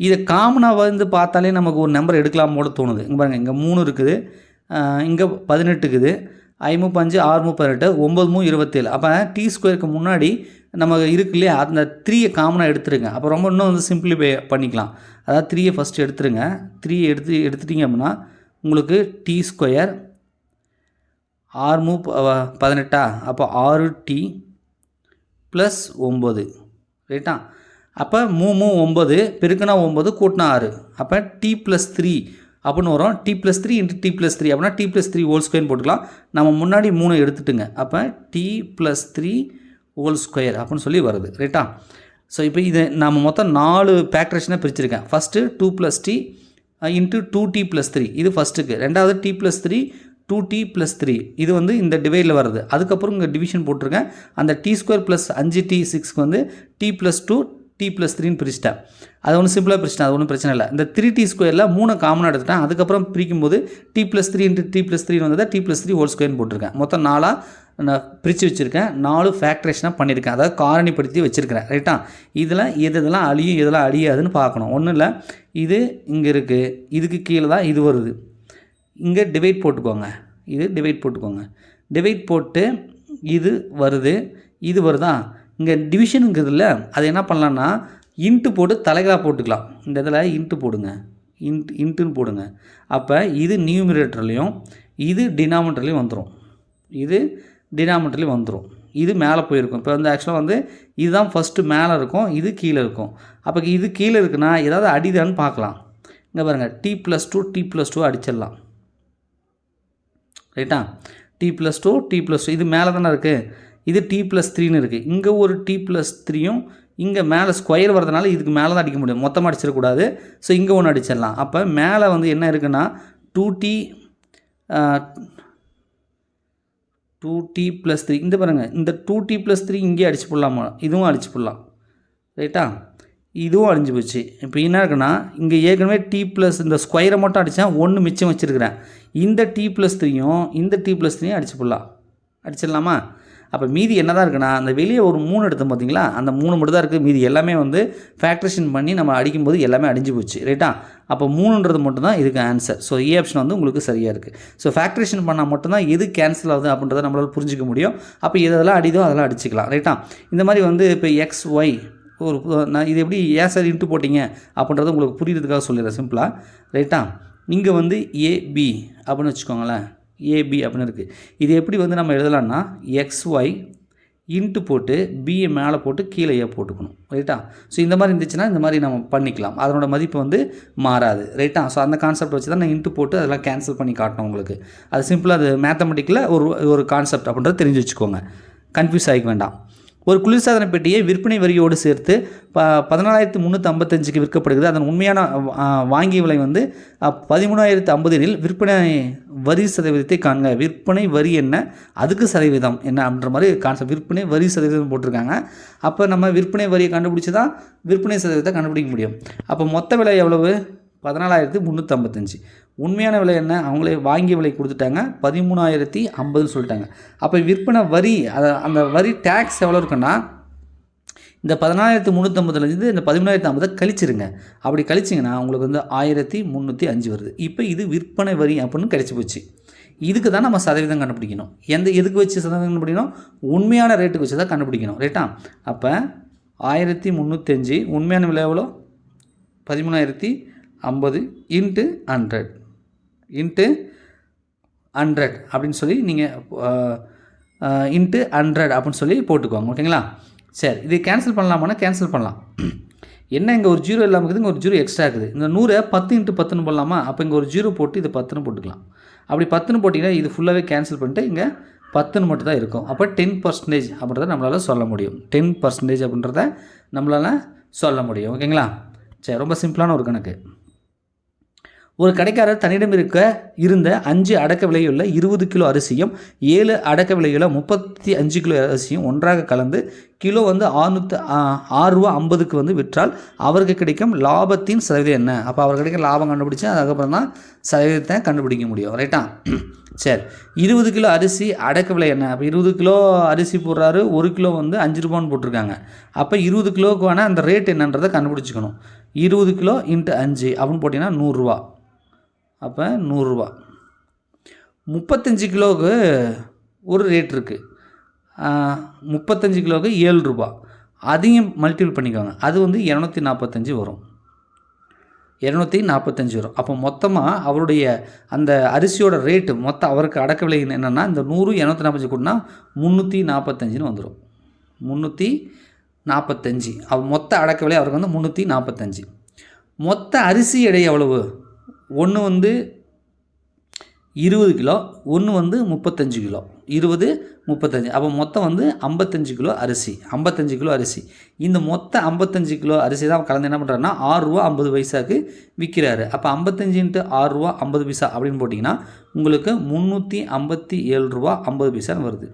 இதை காமனாக வந்து பார்த்தாலே நமக்கு ஒரு நம்பர் எடுக்கலாம் போல தோணுது. இங்கே பாருங்கள், இங்கே 3 இருக்குது, இங்கே 18 இருக்குது, 5 5 6 18 9 27. அப்போ t² முன்னாடி நமக்கு இருக்கு இல்லையா, அந்த 3யை காமனாக எடுத்துருங்க. அப்போ ரொம்ப இன்னும் வந்து சிம்பிளிஃபை பண்ணிக்கலாம். அதாவது 3யை ஃபஸ்ட்டு எடுத்துருங்க. 3 எடுத்துட்டிங்க அப்படின்னா உங்களுக்கு t² 6 18. அப்போ 6t + 9. ரைட்டா? அப்போ 3 9 பெருக்குனா 9 கூட்டினா 6. அப்போ t+3 அப்படின்னு வரும். t+3 × t+3 அப்படின்னா t+3² போட்டுக்கலாம். நம்ம முன்னாடி 3 எடுத்துட்டுங்க. அப்போ t+3² அப்படின்னு சொல்லி வருது. ரைட்டா? ஸோ இப்போ இது நம்ம மொத்தம் 4 ஃபேக்டரேஷனாக பிரிச்சுருக்கேன். ஃபஸ்ட்டு 2+t × 2t+3 இது ஃபஸ்ட்டுக்கு. ரெண்டாவது t+3 2t+3 இது வந்து இந்த டிவைடில் வருது. அதுக்கப்புறம் இங்கே டிவிஷன் போட்டிருக்கேன். அந்த t² + 5t6 வந்து t+2 t+3ன்னு பிரிச்சிட்டேன். அது ஒன்றும் சிம்பிளாக பிரிச்சிட்டேன். அது ஒன்றும் பிரச்சனை இல்லை. இந்த 3t² 3 காமனாக எடுத்துட்டேன். அதுக்கப்புறம் பிரிக்கும்போது t+3 × t+3 வந்ததை t+3² போட்டிருக்கேன். மொத்தம் 4 நான் பிரித்து வச்சுருக்கேன். 4 ஃபேக்டரேஷனாக பண்ணியிருக்கேன். அதாவது காரணிப்படுத்தி வச்சுருக்கிறேன். ரைட்டா? இதில் எதெல்லாம் அழியும் எதெல்லாம் அழியாதுன்னு பார்க்கணும். ஒன்றும் இல்லை, இது இங்கே இருக்குது, இதுக்கு கீழே தான் இது வருது. இங்கே டிவைட் போட்டுக்கோங்க. இது டிவைட் போட்டுக்கோங்க. டிவைட் போட்டு இது வருது, இது வருதா? இங்கே டிவிஷனுங்கிறதுல அது என்ன பண்ணலான்னா, இன்ட்டு போட்டு தலைகளாக போட்டுக்கலாம். இந்த இதில் இன்ட்டு போடுங்க, இன்ட்டுன்னு போடுங்க. அப்போ இது நியூமரேட்டர்லேயும் இது டினாமினேட்டர்லேயும் வந்துடும். இது டினாமினேட்டர்லேயும் வந்துடும். இது மேலே போயிருக்கும். இப்போ வந்து ஆக்சுவலாக வந்து இதுதான் ஃபஸ்ட்டு மேலே இருக்கும், இது கீழே இருக்கும். அப்போ இது கீழே இருக்குன்னா ஏதாவது அடிதான்னு பார்க்கலாம். இங்கே பாருங்கள், t+2 t+2 அடிச்சிடலாம். ரைட்டா? t+2 t+2 இது மேலே தானே இருக்குது. இது t+3ன்னு இருக்குது. இங்கே ஒரு t+3யும் இங்கே மேலே ஸ்கொயர் வரதுனால இதுக்கு மேலே தான் அடிக்க முடியும். மொத்தமாக அடிச்சிடக்கூடாது. ஸோ இங்கே ஒன்று அடிச்சிடலாம். அப்போ மேலே வந்து என்ன இருக்குன்னா 2t+3 இந்த பாருங்கள், இந்த 2t+3 இங்கே அடிச்சு போடலாமா? இதுவும் அடிச்சு போடலாம். ரைட்டா? இதுவும் அழிஞ்சு போச்சு. இப்போ என்ன இருக்குன்னா, இங்கே ஏற்கனவே t+ இந்த ஸ்கொயரை மட்டும் அடித்தா 1 மிச்சம் வச்சுருக்கிறேன். இந்த t+3யும் இந்த t+3யும் அடிச்சு போடலாம். அடிச்சிடலாமா? அப்போ மீதி என்ன தான் இருக்குன்னா, அந்த வெளியே ஒரு 3 எடுத்தோம் பார்த்தீங்களா, அந்த 3 மட்டும் தான் இருக்குது. மீதி எல்லாமே வந்து ஃபேக்டரேஷன் பண்ணி நம்ம அடிக்கும்போது எல்லாமே அடிஞ்சு போச்சு. ரைட்டா? அப்போ 3ன்றது மட்டும் தான் இதுக்கு ஆன்சர். ஸோ ஏ ஆப்ஷன் வந்து உங்களுக்கு சரியாக இருக்குது. ஸோ ஃபேக்டரேஷன் பண்ணால் மட்டும்தான் எது கேன்சல் ஆகுது அப்படின்றத நம்மளால் புரிஞ்சிக்க முடியும். அப்போ எதெல்லாம் அடிதோ அதெல்லாம் அடிச்சிக்கலாம். ரைட்டா? இந்த மாதிரி வந்து இப்போ x y ஒரு நான் இது எப்படி ஏன் சார் இன்ட்டு போட்டிங்க அப்படின்றத உங்களுக்கு புரியுறதுக்காக சொல்லிடுறேன் சிம்பிளாக. ரைட்டா? இங்கே வந்து ஏபி அப்படின்னு வச்சுக்கோங்களேன். ஏபி அப்படின்னு இருக்குது. இது எப்படி வந்து நம்ம எழுதலாம்னா, XY இன்ட்டு போட்டு பியை மேலே போட்டு கீழே ஏ போட்டுக்கணும். ரைட்டா? ஸோ இந்த மாதிரி இருந்துச்சுன்னா இந்த மாதிரி நம்ம பண்ணிக்கலாம். அதனோட மதிப்பு வந்து மாறாது. ரைட்டா? ஸோ அந்த கான்செப்ட் வச்சு தான் நான் இன்ட்டு போட்டு அதெல்லாம் கேன்சல் பண்ணி காட்டணும் உங்களுக்கு. அது சிம்பிளாக அது மேத்தமெட்டிக்கில் ஒரு கான்செப்ட் அப்படின்றத தெரிஞ்சு வச்சுக்கோங்க. கன்ஃபியூஸ் ஆகிக்க வேண்டாம். ஒரு குளிர்சாதன பெட்டியை விற்பனை வரியோடு சேர்த்து 14,355க்கு விற்கப்படுகிறது. அதன் உண்மையான வாங்கிய விலை வந்து 13,050 விற்பனை வரி சதவீதத்தை காண்க. விற்பனை வரி என்ன, அதுக்கு சதவீதம் என்ன அப்படின்ற மாதிரி கான்செப்ட். விற்பனை வரி சதவீதம் போட்டிருக்காங்க. அப்போ நம்ம விற்பனை வரியை கண்டுபிடிச்சி தான் விற்பனை சதவீதத்தை கண்டுபிடிக்க முடியும். அப்போ மொத்த விலை எவ்வளவு? 14,355. உண்மையான விலை என்ன? அவங்களே வாங்கிய விலை கொடுத்துட்டாங்க 13,050 சொல்லிட்டாங்க. அப்போ விற்பனை வரி அந்த வரி டேக்ஸ் எவ்வளோ இருக்குன்னா இந்த 14,350 இந்த 13,050 கழிச்சிருங்க. அப்படி கழிச்சிங்கன்னா உங்களுக்கு வந்து 1,305 வருது. இப்போ இது விற்பனை வரி அப்படின்னு கிடச்சி போச்சு. இதுக்கு தான் நம்ம சதவீதம் கண்டுபிடிக்கணும். எதுக்கு வச்சு சதவீதம் கண்டுபிடிக்கணும்? உண்மையான ரேட்டுக்கு வச்சு தான் கண்டுபிடிக்கணும். ரைட்டா? அப்போ 1,305 உண்மையான விலை எவ்வளோ? 13,050 இன்ட்டு 100 அப்படின்னு சொல்லி நீங்கள் இன்ட்டு 100 அப்படின்னு சொல்லி போட்டுக்குவாங்க. ஓகேங்களா? சரி, இது கேன்சல் பண்ணலாமான்னா கேன்சல் பண்ணலாம். என்ன இங்கே ஒரு ஜீரோ இல்லாமல் இருக்குது, இங்கே ஒரு ஜீரோ எக்ஸ்ட்ரா இருக்குது. இந்த 100 10 × 10 போடலாமா? அப்போ இங்கே ஒரு ஜீரோ போட்டு இது 10 போட்டுக்கலாம். அப்படி 10 போட்டிங்கன்னா இது ஃபுல்லாகவே கேன்சல் பண்ணிட்டு இங்கே 10 மட்டும் தான் இருக்கும். அப்போ 10% அப்படின்றத நம்மளால் சொல்ல முடியும். 10% அப்படின்றத நம்மளால் சொல்ல முடியும். ஓகேங்களா? சரி, ரொம்ப சிம்பிளான ஒரு கணக்கு. ஒரு கடைக்காரர் தன்னிடம் இருந்த 5 அடக்க விலையுள்ள 20 கிலோ அரிசியும் 7 அடக்க விலையுள்ள 35 கிலோ அரிசியும் ஒன்றாக கலந்து கிலோ வந்து 6.50 வந்து விற்றால் அவருக்கு கிடைக்கும் லாபத்தின் சதவீதம் என்ன? அப்போ அவர் கிடைக்கும் லாபம் கண்டுபிடிச்சா அதுக்கப்புறம் தான் சதவீதத்தை கண்டுபிடிக்க முடியும். ரைட்டா? சரி, 20 கிலோ அரிசி அடக்க விலை என்ன? அப்போ 20 கிலோ அரிசி போடுறாரு, 1 கிலோ வந்து 5 ரூபான்னு போட்டிருக்காங்க. அப்போ 20 கிலோவுக்கான அந்த ரேட் என்னன்றதை கண்டுபிடிச்சிக்கணும். 20 கிலோ இன்ட்டு 5 அப்படின்னு போட்டிங்கன்னா 100 ரூபா. அப்போ 100 ரூபா. 35 கிலோவுக்கு ஒரு ரேட் இருக்குது. 35 கிலோவுக்கு 7 ரூபா. அதையும் மல்டிபிள் பண்ணிக்கோங்க. அது வந்து 245 வரும். 245 வரும். அப்போ மொத்தமாக அவருடைய அந்த அரிசியோட ரேட்டு மொத்தம் அவருக்கு அடக்க விலை என்னென்னா இந்த 100 245 கூட்டினா 345 வந்துடும். 345 மொத்த அடக்க விலை அவருக்கு வந்து 345. மொத்த அரிசி எடை எவ்வளவு? ஒன்று வந்து 20 கிலோ, ஒன்று வந்து 35 கிலோ. 20 35, அப்போ மொத்தம் வந்து 55 கிலோ அரிசி. 55 கிலோ அரிசி. இந்த மொத்த 55 கிலோ அரிசி தான் கலந்து என்ன பண்ணுறாருன்னா 6 ரூபா 50 பைசாவுக்கு விற்கிறாரு. அப்போ 55 × 6 ரூபா 50 பைசா அப்படின்னு போட்டிங்கன்னா உங்களுக்கு 357 ரூபா 50 பைசான்னு வருது.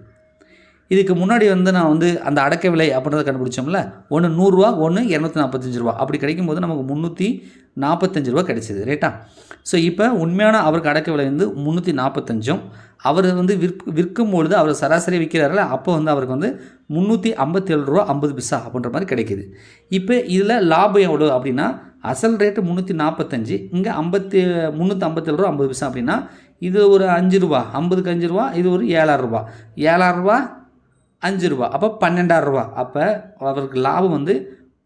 இதுக்கு முன்னாடி வந்து நான் வந்து அந்த அடக்க விலை அப்படின்றத கண்டுபிடிச்சோம்ல, ஒன்று 100 ரூபா, ஒன்று 245 ரூபா. அப்படி கிடைக்கும்போது நமக்கு 345 ரூபா கிடைச்சிது. ரைட்டா? ஸோ இப்போ உண்மையான அவருக்கு அடக்க விலை வந்து 345. அவர் வந்து விற்கும்பொழுது அவர் சராசரி விற்கிறாரில்ல, அப்போ வந்து அவருக்கு வந்து 357 ரூபா 50 பைசா அப்படின்ற மாதிரி கிடைக்கிது. இப்போ இதில் லாபம் எவ்வளோ அப்படின்னா அசல் ரேட்டு 345, இங்கே 357 ரூபா 50 பைசா அப்படின்னா இது ஒரு 5 ரூபா, 50க்கு 5 ரூபா, இது ஒரு 7,000 ரூபா. 7,000 ரூபா 5 ரூபா, அப்போ 12,000 ரூபா. அப்போ அவருக்கு லாபம் வந்து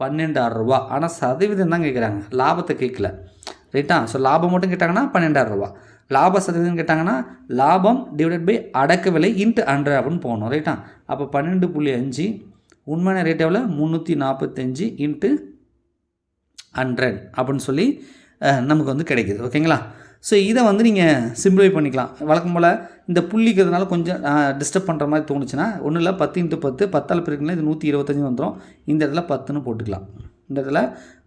12,000 ரூபா. ஆனால் சதவீதம் தான் கேட்குறாங்க, லாபத்தை கேட்கல. ரைட்டா? ஸோ லாபம் மட்டும் கேட்டாங்கன்னா 12,000 ரூபா. லாப சதவீதம் கேட்டாங்கன்னா லாபம் டிவைடட் பை அடக்க விலை இன்ட்டு 100 அப்படின்னு போகணும். ரைட்டா? அப்போ 12.5 உண்மையான ரேட் எவ்வளோ? 345 இன்ட்டு 100 அப்படின்னு சொல்லி நமக்கு வந்து கிடைக்குது. ஓகேங்களா? ஸோ இதை வந்து நீங்கள் சிம்பிளிஃபை பண்ணிக்கலாம். வழக்கம் போல் இந்த புள்ளிக்கிறதுனால கொஞ்சம் டிஸ்டர்ப் பண்ணுற மாதிரி தோணுச்சுன்னா ஒன்றும் இல்லை, 10 × 10 10ஆல் பெருக்கினா இது 125 வந்துடும். இந்த இடத்துல 10ன்னு போட்டுக்கலாம். இந்த இடத்துல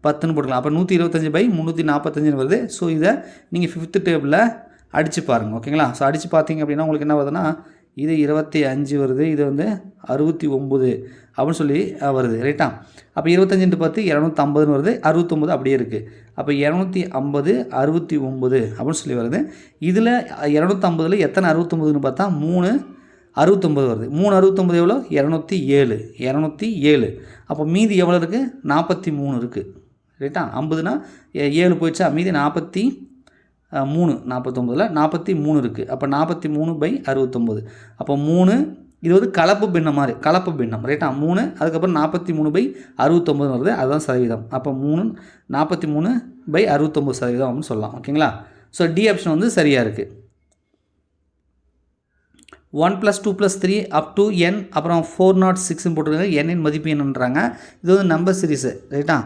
10ன்னு போட்டுக்கலாம். அப்போ 125/345 வருது. ஸோ இதை நீங்கள் 5th டேபிளில் அடித்து பாருங்கள். ஓகேங்களா? ஸோ அடித்து பார்த்தீங்க அப்படின்னா உங்களுக்கு என்ன வருதுன்னா இது 25 வருது, இது வந்து 69 அப்படின்னு சொல்லி வருது. ரைட்டா? அப்போ 25 × 10 250 வருது, 69 அப்படியே இருக்குது. அப்போ 250 69 அப்படின்னு சொல்லி வருது. இதில் 250ல் எத்தனை 69ன்னு பார்த்தா 3 69 வருது. 3 69 எவ்வளோ? 207. அப்போ மீதி எவ்வளோ இருக்குது? 43 இருக்குது. ரைட்டா? 50னா 7 போயிடுச்சா, மீதி 43 49ல் 43 இருக்குது. அப்போ 43/69. அப்போ 3 இது வந்து கலப்பு பின்னம் மாதிரி, கலப்பு பின்னம். ரைட்டா? 3 அதுக்கப்புறம் 43/69 வருது, அதுதான் சதவீதம். அப்போ 43/69 சதவீதம் அப்படின்னு சொல்லலாம். ஓகேங்களா? ஸோ டி ஆப்ஷன் வந்து சரியாக இருக்குது. 1 + 2 + 3 அப் டு n, அப்புறம் 406 போட்டிருக்காங்க. n-இன் மதிப்பு என்னன்றாங்க. இது வந்து நம்பர் சீரீஸு. ரைட்டா?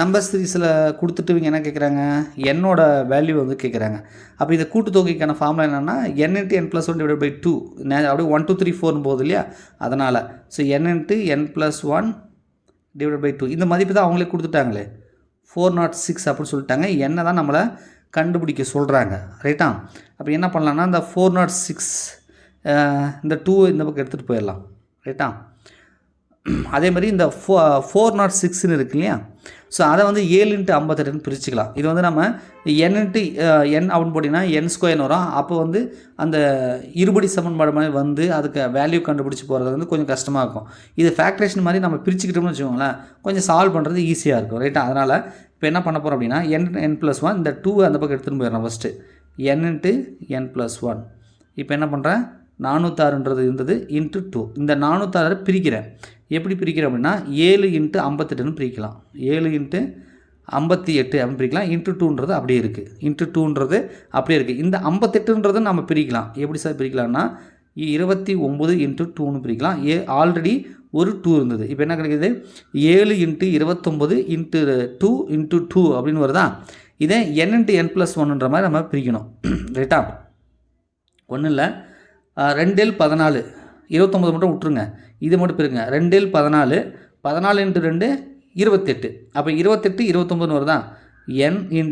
நம்பர் சீரீஸில் கொடுத்துட்டு இவங்க என்ன கேட்குறாங்க? என்னோட வேல்யூ வந்து கேட்குறாங்க. அப்போ இதை கூட்டுத்தொகைக்கான ஃபார்முலா என்னென்னா n × n+1 / 2. அப்படியே 1 2 3 4 போகுது இல்லையா, அதனால் ஸோ n × n+1 / 2 இந்த மதிப்பு தான் அவங்களே கொடுத்துட்டாங்களே, 406 அப்படின்னு சொல்லிட்டாங்க. என்ன தான் நம்மளை கண்டுபிடிக்க சொல்கிறாங்க. ரைட்டா? அப்போ என்ன பண்ணலான்னா இந்த 406 இந்த 2 இந்த பக்கம் எடுத்துகிட்டு போயிடலாம். ரைட்டா? அதே மாதிரி இந்த 406ன்னு இருக்கு இல்லையா, ஸோ அதை வந்து 7 × 58 பிரிச்சுக்கலாம். இது வந்து நம்ம n × n அப்படின்னு போட்டிங்கன்னா n² வரும். அப்போ வந்து அந்த இருபடி சமன்பாடு மாதிரி வந்து அதுக்கு வேல்யூ கண்டுபிடிச்சி போகிறது வந்து கொஞ்சம் கஷ்டமாக இருக்கும். இது ஃபேக்டரேஷன் மாதிரி நம்ம பிரிச்சுக்கிட்டோம்னு வச்சுக்கோங்களேன், கொஞ்சம் சால்வ் பண்ணுறது ஈஸியாக இருக்கும். ரைட்டா? அதனால் இப்போ என்ன பண்ண போகிறோம் அப்படின்னா n+1 இந்த 2 அந்த பக்கம் எடுத்துகிட்டு போயிடணும். First n × n+1. இப்போ என்ன பண்ணுறேன், 406ன்றது இருந்தது இன்ட்டு 2. இந்த 406 பிரிக்கிறேன். எப்படி பிரிக்கிறேன் அப்படின்னா 7 × 58ன்னு பிரிக்கலாம். 7 × 58 அப்படின்னு பிரிக்கலாம். இன்ட்டு 2ன்றது அப்படியே இருக்குது. இன்ட்டு 2ன்றது அப்படியே இருக்குது. இந்த 58ன்றது நம்ம பிரிக்கலாம். எப்படி சார் பிரிக்கலாம்னா 29 × 2ன்னு பிரிக்கலாம். ஆல்ரெடி ஒரு 2 இருந்தது. இப்போ என்ன கிடைக்கிது, 7 × 29 × 2 × 2 அப்படின்னு வருதா. இதே n × n+1ன்ற மாதிரி நம்ம பிரிக்கணும். ரைட்டா? ஒன்றும் இல்லை, 2 14 29 மட்டும் விட்ருங்க, இது மட்டும் பிரிங்க. 2 14 14 × 2 28. அப்போ 28 29 வருதா. n ×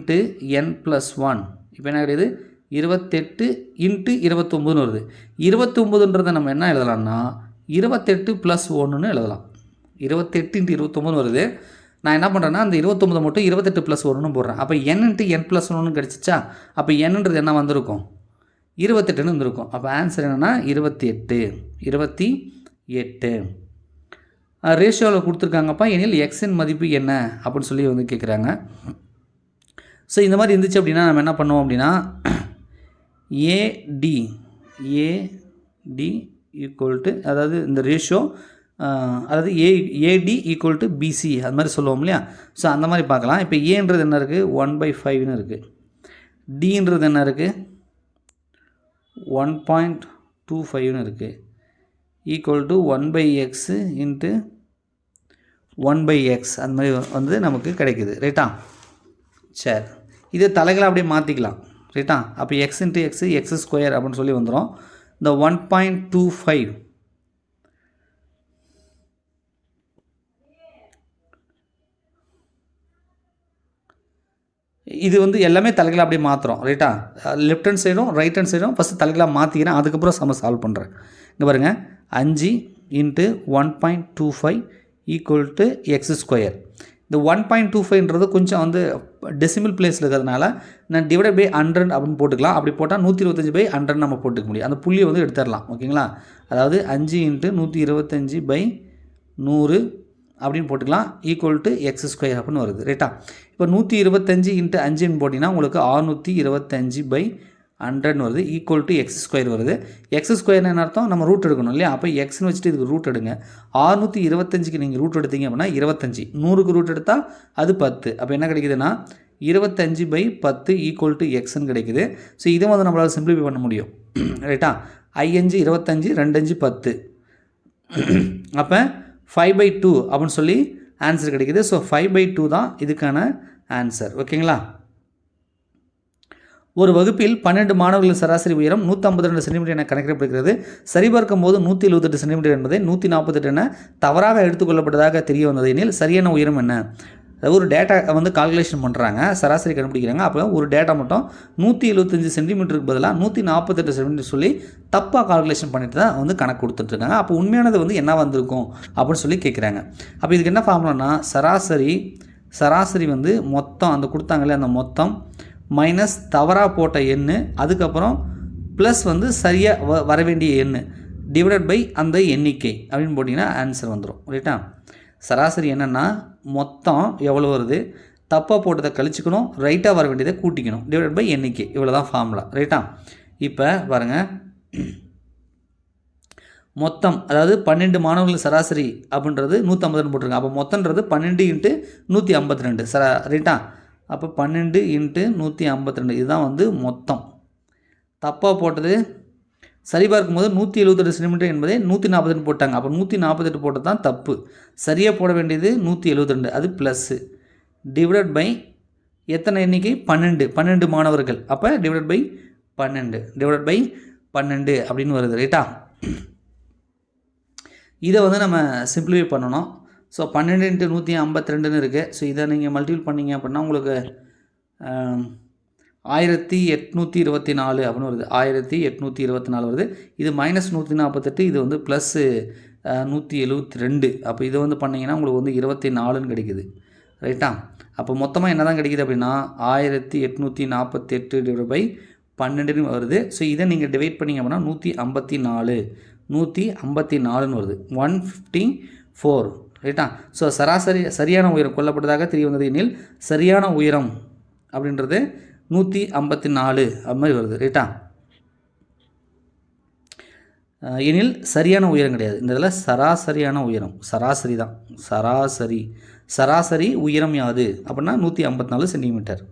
n+1 இப்போ என்ன கிடையாது, 28 × 29 வருது. 29ன்றதை நம்ம என்ன எழுதலாம்னா 28 + 1ன்னு எழுதலாம். 28 × 29 வருது. நான் என்ன பண்ணுறேன்னா அந்த 29 மட்டும் 28 + 1ன்னு போடுறேன். அப்போ n × n+1ன்னு கிடச்சிச்சா. அப்போ என்னன்றது என்ன வந்திருக்கும், 28ன்னு வந்திருக்கும். அப்போ ஆன்சர் என்னென்னா 28. ரேஷியோவில் கொடுத்துருக்காங்கப்பா, எனில் எக்ஸின் மதிப்பு என்ன அப்படின்னு சொல்லி வந்து கேட்குறாங்க. ஸோ இந்த மாதிரி இருந்துச்சு அப்படின்னா நம்ம என்ன பண்ணுவோம் அப்படின்னா AD ஈக்குவல் அதாவது இந்த ரேஷியோ அதாவது AD ஈக்குவல் BC அது மாதிரி சொல்லுவோம் இல்லையா. ஸோ அந்த மாதிரி பார்க்கலாம். இப்போ ஏன்றது என்ன இருக்குது, 1/5ன்னு இருக்குது. Dன்றது என்ன இருக்குது, 1.25ன்னு இருக்குது. ஈக்குவல் டு 1/x × 1/x அந்த மாதிரி வந்து நமக்கு கிடைக்குது. ரைட்டா? சரி, இது தலைகளை அப்படியே மாற்றிக்கலாம். ரைட்டா? அப்போ x × x x² அப்படின்னு சொல்லி வந்துடும். இந்த 1.25 இது வந்து எல்லாமே தலைகளாக அப்படியே மாற்றுறோம். ரைட்டா? லெஃப்ட் ஹேண்ட் சைடும் ரைட் ஹேண்ட் சைடும் ஃபஸ்ட்டு தலைகளாக மாற்றிக்கிறேன், அதுக்கப்புறம் சால்வ் பண்ணுறேன். இங்கே பாருங்கள், 5 × 1.25 ஈக்குவல் டு x². இந்த 1.25ன்றது கொஞ்சம் வந்து டெசிமல் பிளேஸில் இருக்கிறதுனால நான் டிவைட் பை 100 அப்படின்னு போட்டுக்கலாம். அப்படி போட்டால் 125/100 நம்ம போட்டுக்க முடியும். அந்த புள்ளியை வந்து எடுத்துடலாம். ஓகேங்களா? அதாவது 5 × 125/100 அப்படின்னு போட்டுக்கலாம். ஈக்குவல் டு x² அப்படின்னு வருது. ரைட்டா? இப்போ 125 × 5ன்னு போட்டிங்கன்னா உங்களுக்கு 625/100 வருது. ஈக்குவல் டு x² வருது. x² என்ன அர்த்தம், நம்ம ரூட் எடுக்கணும் இல்லையா. அப்போ எக்ஸ்னு வச்சுட்டு இதுக்கு ரூட் எடுங்க. 625க்கு நீங்கள் ரூட் எடுத்தீங்க அப்படின்னா 25, 100க்கு ரூட் எடுத்தால் அது 10. அப்போ என்ன கிடைக்குதுன்னா 25/10 ஈக்குவல் டு எக்ஸ்ன்னு கிடைக்குது. ஸோ இதை வந்து நம்மளால் சிம்பிளிஃபை பண்ண முடியும். ரைட்டா? 5 25 2 10. அப்போ 5/2 அப்படின்னு சொல்லி ஆன்சர் கிடைக்குது. ஸோ 5/2 தான் இதுக்கான ஆன்சர். ஓகேங்களா? ஒரு வகுப்பில் 12 மாணவர்களின் சராசரி உயரம் 152 சென்டிமீட்டர் என கணக்கிடப்படுகிறது. சரிபார்க்கும் போது 178 சென்டிமீட்டர் என்பதை 148 என தவறாக எடுத்துக்கொள்ளப்பட்டதாக தெரிய வந்தது எனில் சரியான உயரம் என்ன. அதாவது ஒரு டேட்டா வந்து கால்குலேஷன் பண்ணுறாங்க, சராசரி கண்டுபிடிக்கிறாங்க. அப்போ ஒரு டேட்டா மட்டும் 175 சென்டிமீட்டருக்கு பதிலாக 148 சென்டிமீட்டர் சொல்லி தப்பாக கால்குலேஷன் பண்ணிட்டு தான் வந்து கணக்கு கொடுத்துட்ருக்காங்க. அப்போ உண்மையானது வந்து என்ன வந்திருக்கும் அப்படின்னு சொல்லி கேட்குறாங்க. அப்போ இதுக்கு என்ன ஃபார்முலானா சராசரி வந்து மொத்தம் அந்த கொடுத்தாங்களே அந்த மொத்தம் மைனஸ் தவறாக போட்ட எண்ணு, அதுக்கப்புறம் ப்ளஸ் வந்து சரியாக வர வேண்டிய எண்ணு டிவைடட் பை அந்த எண்ணிக்கை அப்படின்னு போட்டிங்கன்னா ஆன்சர் வந்துடும். ரைட்டா? சராசரி என்னென்னா மொத்தம் எவ்வளோ வருது, தப்பாக போட்டதை கழிச்சுக்கணும், ரைட்டாக வர வேண்டியதை கூட்டிக்கணும், டிவைடட் பை எண்ணிக்கை. இவ்வளோ தான் ஃபார்முலா. ரைட்டா? இப்போ பாருங்கள், மொத்தம் அதாவது 12 மாணவர்கள் சராசரி அப்படின்றது 150 போட்டிருங்க. அப்போ மொத்தன்றது 12 × 152 ரைட்டா? அப்போ 12 × 152 இதுதான் வந்து மொத்தம். தப்பாக போட்டது சரி பார்க்கும்போது 178 சென்டிமீட்டர் என்பதை 148 போட்டாங்க. அப்போ 148 போட்டது தான் தப்பு. சரியாக போட வேண்டியது 172, அது ப்ளஸ்ஸு. டிவைடட் பை எத்தனை எண்ணிக்கை, 12 மாணவர்கள். அப்போ டிவைடட் பை 12 அப்படின்னு வருது. ரைட்டா? இதை வந்து நம்ம சிம்பிளிஃபை பண்ணணும். ஸோ 12 × 152ன்னு இருக்குது. ஸோ இதை நீங்கள் மல்டிபிள் பண்ணிங்க அப்படின்னா உங்களுக்கு 1824 அப்படின்னு வருது. 1824 வருது. இது -148, இது வந்து ப்ளஸ்ஸு 172. அப்போ இதை வந்து பண்ணிங்கன்னா உங்களுக்கு வந்து 24ன்னு கிடைக்குது. ரைட்டா? அப்போ மொத்தமாக என்ன தான் கிடைக்குது அப்படின்னா 1848/12 வருது. ஸோ இதை நீங்கள் டிவைட் பண்ணிங்க அப்படின்னா 154 வருது. 154 ரைட்டா. ஸோ சரியான உயரம் கொல்லப்பட்டதாக தெரிய வந்தது எனில் சரியான உயரம் அப்படின்றது 154 அது மாதிரி வருது ரைட்டா. எனில் சரியான உயரம் கிடையாது, இந்த இதில் சராசரியான உயரம், சராசரி தான், சராசரி உயரம் யாது அப்படின்னா 154 சென்டிமீட்டர்.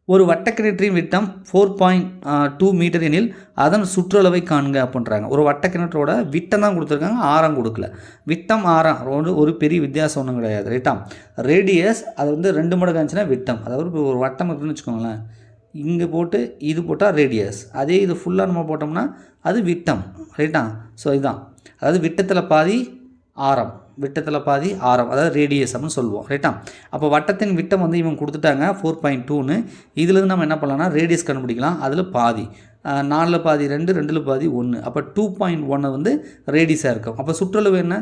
ஒரு வட்டக்கிணற்றின் விட்டம் 4.2 மீட்டர் எனில் அதன் சுற்றளவை காண்க அப்படின்றாங்க. ஒரு வட்டக்கிணற்றோட விட்டம் தான் கொடுத்துருக்காங்க, ஆரம் கொடுக்கல. விட்டம் ஆரம் ஒரு பெரிய வித்தியாசம் ஒன்றும் கிடையாது ரைட்டா. ரேடியஸ் அது வந்து 2 மடங்கு இருந்துச்சுன்னா விட்டம், அதாவது இப்போ ஒரு வட்டம் இருக்குன்னு வச்சுக்கோங்களேன், இங்கே போட்டு இது போட்டால் ரேடியஸ், அதே இது ஃபுல்லாக நம்ம போட்டோம்னா அது விட்டம் ரைட்டா. ஸோ இதுதான், அதாவது விட்டத்தில் பாதி ஆரம், அதாவது ரேடியஸ் அப்படின்னு சொல்லுவோம் ரைட்டா. அப்போ வட்டத்தின் விட்டம் வந்து இவங்க கொடுத்துட்டாங்க 4.2ன்னு. இதுலேருந்து நம்ம என்ன பண்ணலாம்னா ரேடியஸ் கண்டுபிடிக்கலாம். அதில் பாதி 4ல் பாதி 2, 2ல் பாதி 1, அப்போ 2.1 வந்து ரேடியஸாக இருக்கும். அப்போ சுற்றளவு என்ன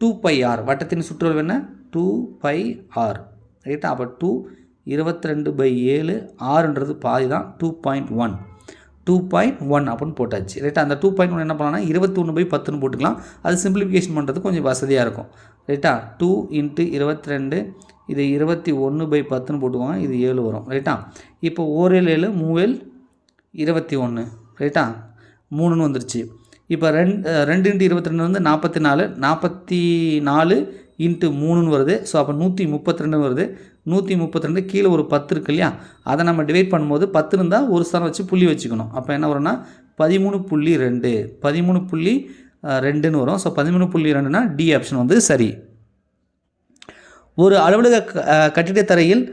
2πr, வட்டத்தின் சுற்றளவு என்ன 2πr ரைட்டா. அப்போ 22/7 ஆறுன்றது பாதி தான் 2.1 அப்படின்னு போட்டாச்சு ரைட்டா. அந்த 2.1 என்ன பண்ணலாம்னா 21/10ன்னு போட்டுக்கலாம். அது சிம்பிளிஃபிகேஷன் பண்ணுறது கொஞ்சம் வசதியாக இருக்கும் ரைட்டா. 2 × 22 இது 21/10ன்னு போட்டுக்கோங்க, இது 7 வரும் ரைட்டா. இப்போ 1 7 3 21 ரைட்டா, 3ன்னு வந்துருச்சு. இப்போ 2 × 22 வந்து 44, 44 × 3ன்னு வருது. ஸோ அப்போ 132 வருது. 132 கீழே ஒரு 10 இருக்கு இல்லையா, அதை நம்ம டிவைட் பண்ணும்போது 10 இருந்தால் ஒரு ஸ்தானம் வச்சு புள்ளி வச்சுக்கணும். அப்போ என்ன வரும்னா 13.2ன்னு வரும். ஸோ 13.2னா டி ஆப்ஷன் வந்து சரி. ஒரு அலுவலக கட்டிடத்தரையில்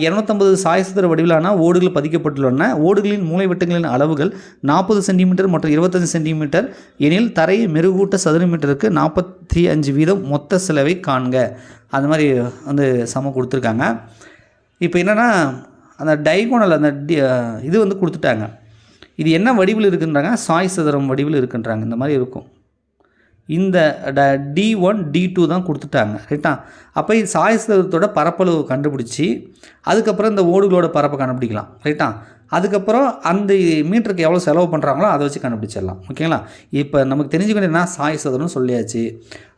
250 சாய்சதுர வடிவிலான ஓடுகள் பதிக்கப்பட்டுள்ளன. ஓடுகளின் மூலைவிட்டங்களின் அளவுகள் 40 சென்டிமீட்டர் மற்றும் 25 சென்டிமீட்டர் எனில் தரையை மெருகூட்ட சதுர மீட்டருக்கு 45% மொத்த செலவை காண்க. அந்த மாதிரி வந்து சமம் கொடுத்துருக்காங்க. இப்போ என்னென்னா அந்த டைகோனல் அந்த இது வந்து கொடுத்துட்டாங்க. இது என்ன வடிவில் இருக்குன்றாங்க, சாய் சதுரம் வடிவில் இருக்குன்றாங்க. இந்த மாதிரி இருக்கும். இந்த D1 D2 தான் கொடுத்துட்டாங்க ரைட்டா. அப்போ இது சாய் சதுரத்தோட பரப்பளவு கண்டுபிடிச்சி அதுக்கப்புறம் இந்த ஓடுகளோட பரப்பை கண்டுபிடிக்கலாம் ரைட்டா. அதுக்கப்புறம் அந்த மீட்டருக்கு எவ்வளோ செலவு பண்ணுறாங்களோ அதை வச்சு கண்டுபிடிச்சிடலாம் ஓகேங்களா. இப்போ நமக்கு தெரிஞ்சுக்கணும்னா சாய் சதுரம்னு சொல்லியாச்சு.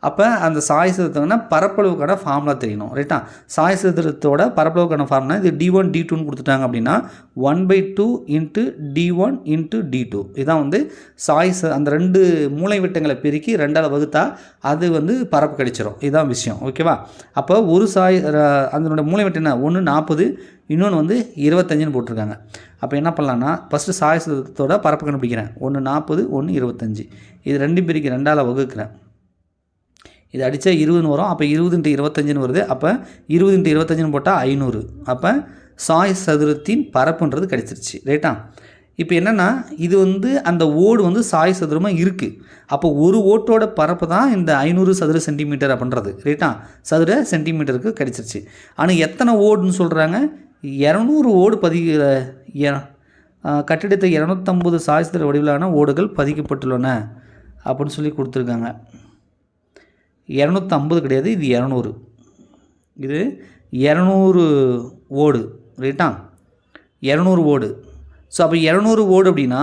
அப்போ அந்த சாய் சதுரத்துக்கான பரப்பளவுக்கான ஃபார்முலா தெரியணும் ரைட்டா. சாய் சதுரத்தோட பரப்பளவுக்கான ஃபார்முலா இது D1 D2ன்னு கொடுத்துட்டாங்க அப்படின்னா 1/2 × D1 × D2 இதான் வந்து அந்த 2 மூலை விட்டங்களை பெருக்கி 2ஆல் வகுத்தா அது வந்து பரப்பு கிடைச்சிரும். இதுதான் விஷயம் ஓகேவா. அப்போ ஒரு அதனோட மூலை விட்டம் என்ன, ஒன்று 40, இன்னொன்று வந்து 25ன்னு போட்டிருக்காங்க. அப்போ என்ன பண்ணலான்னா ஃபஸ்ட்டு சாய் சதுரத்தோட பரப்பு கண்டுபிடிக்கிறேன். ஒன்று 40, ஒன்று 25. இது 2 பிரிக்கு 2ஆல் வகுக்கிறேன். இது அடித்தா 20ன்னு வரும். அப்போ 20 × 25ன்னு வருது. அப்போ 20 × 25ன்னு போட்டால் 500. அப்போ சாய் சதுரத்தின் பரப்புன்றது கிடைச்சிருச்சு ரைட்டா. இப்போ என்னென்னா இது வந்து அந்த ஓடு வந்து சாய் சதுரமாக இருக்குது. அப்போ ஒரு ஓட்டோட பரப்பு தான் இந்த 500 சதுர சென்டிமீட்டர் அப்படின்றது ரைட்டா, சதுர சென்டிமீட்டருக்கு கிடைச்சிருச்சு. ஆனால் எத்தனை ஓடுன்னு சொல்கிறாங்க, 200 ஓடு கட்டிடத்தை 250 சாய் சதுர வடிவிலான ஓடுகள் பதிக்கப்பட்டுள்ளன அப்படின்னு சொல்லி கொடுத்துருக்காங்க. 250 கிடையாது, இது 200. இது 200 ஓடு ரைட்டா, 200 ஓடு. ஸோ அப்போ 200 ஓடு அப்படின்னா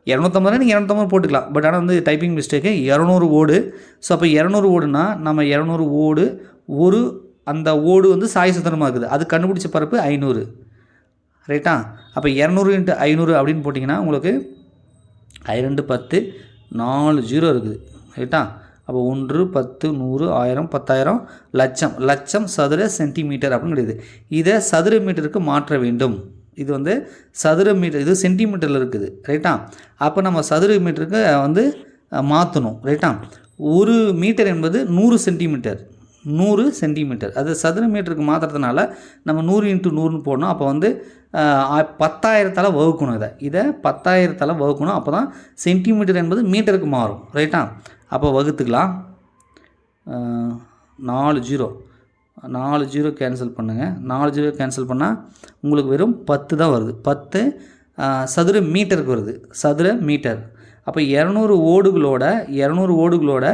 250 நீங்கள் 250 போட்டுக்கலாம். பட் ஆனால் வந்து டைப்பிங் மிஸ்டேக்கு 200 ஓடு. ஸோ அப்போ 200 ஓடுனா நம்ம 200 ஓடு அந்த ஓடு வந்து சாய் சதுரமாக இருக்குது. அது கண்டுபிடிச்ச பரப்பு 500 ரைட்டா. அப்போ 200 × 500 அப்படின்னு போட்டிங்கன்னா உங்களுக்கு 2 10 4 0 இருக்குது ரைட்டா. அப்போ 1 10 100 1000 10000 லட்சம் சதுர சென்டிமீட்டர் அப்படின்னு கிடையாது. இதை சதுர மீட்டருக்கு மாற்ற வேண்டும். இது வந்து சதுர மீட்டர், இது சென்டிமீட்டரில் இருக்குது ரைட்டா. அப்போ நம்ம சதுர மீட்டருக்கு வந்து மாற்றணும் ரைட்டா. ஒரு மீட்டர் என்பது 100 சென்டிமீட்டர். அது சதுர மீட்டருக்கு மாற்றுறதுனால நம்ம 100 × 100ன்னு போடணும். அப்போ வந்து 10,000ஆல் வகுக்கணும். இதை 10,000ஆல் வகுக்கணும். அப்போ தான் சென்டிமீட்டர் என்பது மீட்டருக்கு மாறும் ரைட்டா. அப்போ வகுத்துக்கலாம். 4 0 கேன்சல் பண்ணுங்கள். 4 0 கேன்சல் பண்ணால் உங்களுக்கு வெறும் 10 தான் வருது. 10 சதுர மீட்டருக்கு வருது, சதுர மீட்டர். அப்போ 200 ஓடுகளோட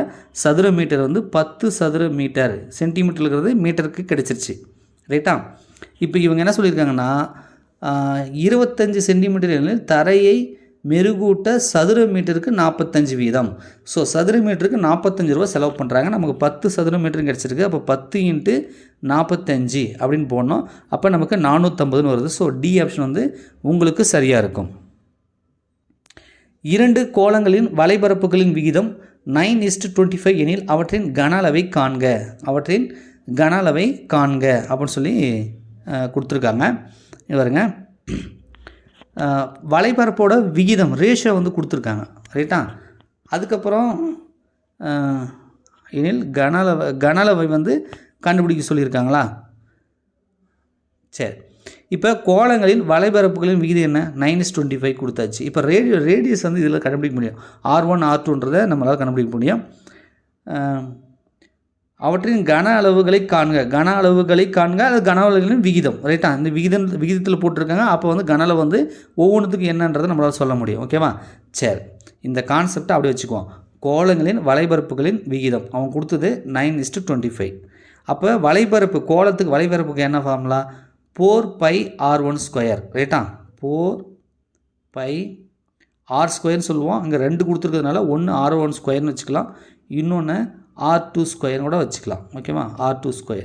சதுர மீட்டர் வந்து 10 சதுர மீட்டர். சென்டிமீட்டர் இருக்கிறது மீட்டருக்கு கிடைச்சிருச்சு ரைட்டா? இப்போ இவங்க என்ன சொல்லியிருக்காங்கன்னா 25 சென்டிமீட்டர் எனில் தரையை மெருகூட்ட சதுர மீட்டருக்கு 45 வீதம். ஸோ சதுர மீட்டருக்கு 45 ரூபா செலவு பண்ணுறாங்க. நமக்கு 10 சதுர மீட்டர் கிடச்சிருக்கு. அப்போ 10 × 45 அப்படின்னு போடணும். அப்போ நமக்கு 450ன்னு வருது. ஸோ டி ஆப்ஷன் வந்து உங்களுக்கு சரியாக இருக்கும். 2 கோளங்களின் வலைபரப்புகளின் விகிதம் 9:25 எனில் அவற்றின் கன அளவை காண்க. அவற்றின் கன அளவை காண்க அப்படின்னு சொல்லி கொடுத்துருக்காங்க. இது பாருங்க, வலைபரப்போட விகிதம் ரேஷியோ வந்து கொடுத்துருக்காங்க. ரைட்டா? அதுக்கப்புறம் எனில் கன அளவை வந்து கண்டுபிடிக்க சொல்லியிருக்காங்களா? சரி, இப்போ கோளங்களின் வலைபரப்புகளின் விகிதம் என்ன? 9:25 கொடுத்தாச்சு. இப்போ ரேடியஸ் வந்து இதில் கண்டுபிடிக்க முடியும். R1 R2ன்றதை நம்மளால் கண்டுபிடிக்க முடியும். அவற்றின் கன அளவுகளை காண்க. கன அளவுகளை காண்க, அது கன அளவுகளின் விகிதம். ரைட்டா? இந்த விகிதத்தில் போட்டிருக்காங்க. அப்போ வந்து கன அளவு வந்து ஒவ்வொன்றுத்துக்கும் என்னன்றதை நம்மளால் சொல்ல முடியும். ஓகேவா? சரி, இந்த கான்செப்டை அப்படியே வச்சுக்குவோம். கோளங்களின் வலைபரப்புகளின் விகிதம் அவன் கொடுத்தது 9:25. அப்போ வலைபரப்பு கோளத்துக்கு வலைபரப்புக்கு என்ன ஃபார்முலா? 4πr1². ரைட்டா? 4πr² சொல்லுவோம். அங்கே 2 கொடுத்துருக்கிறதுனால ஒன்று r1² வச்சுக்கலாம், இன்னொன்று r2² கூட வச்சுக்கலாம். ஓகேவா? r2².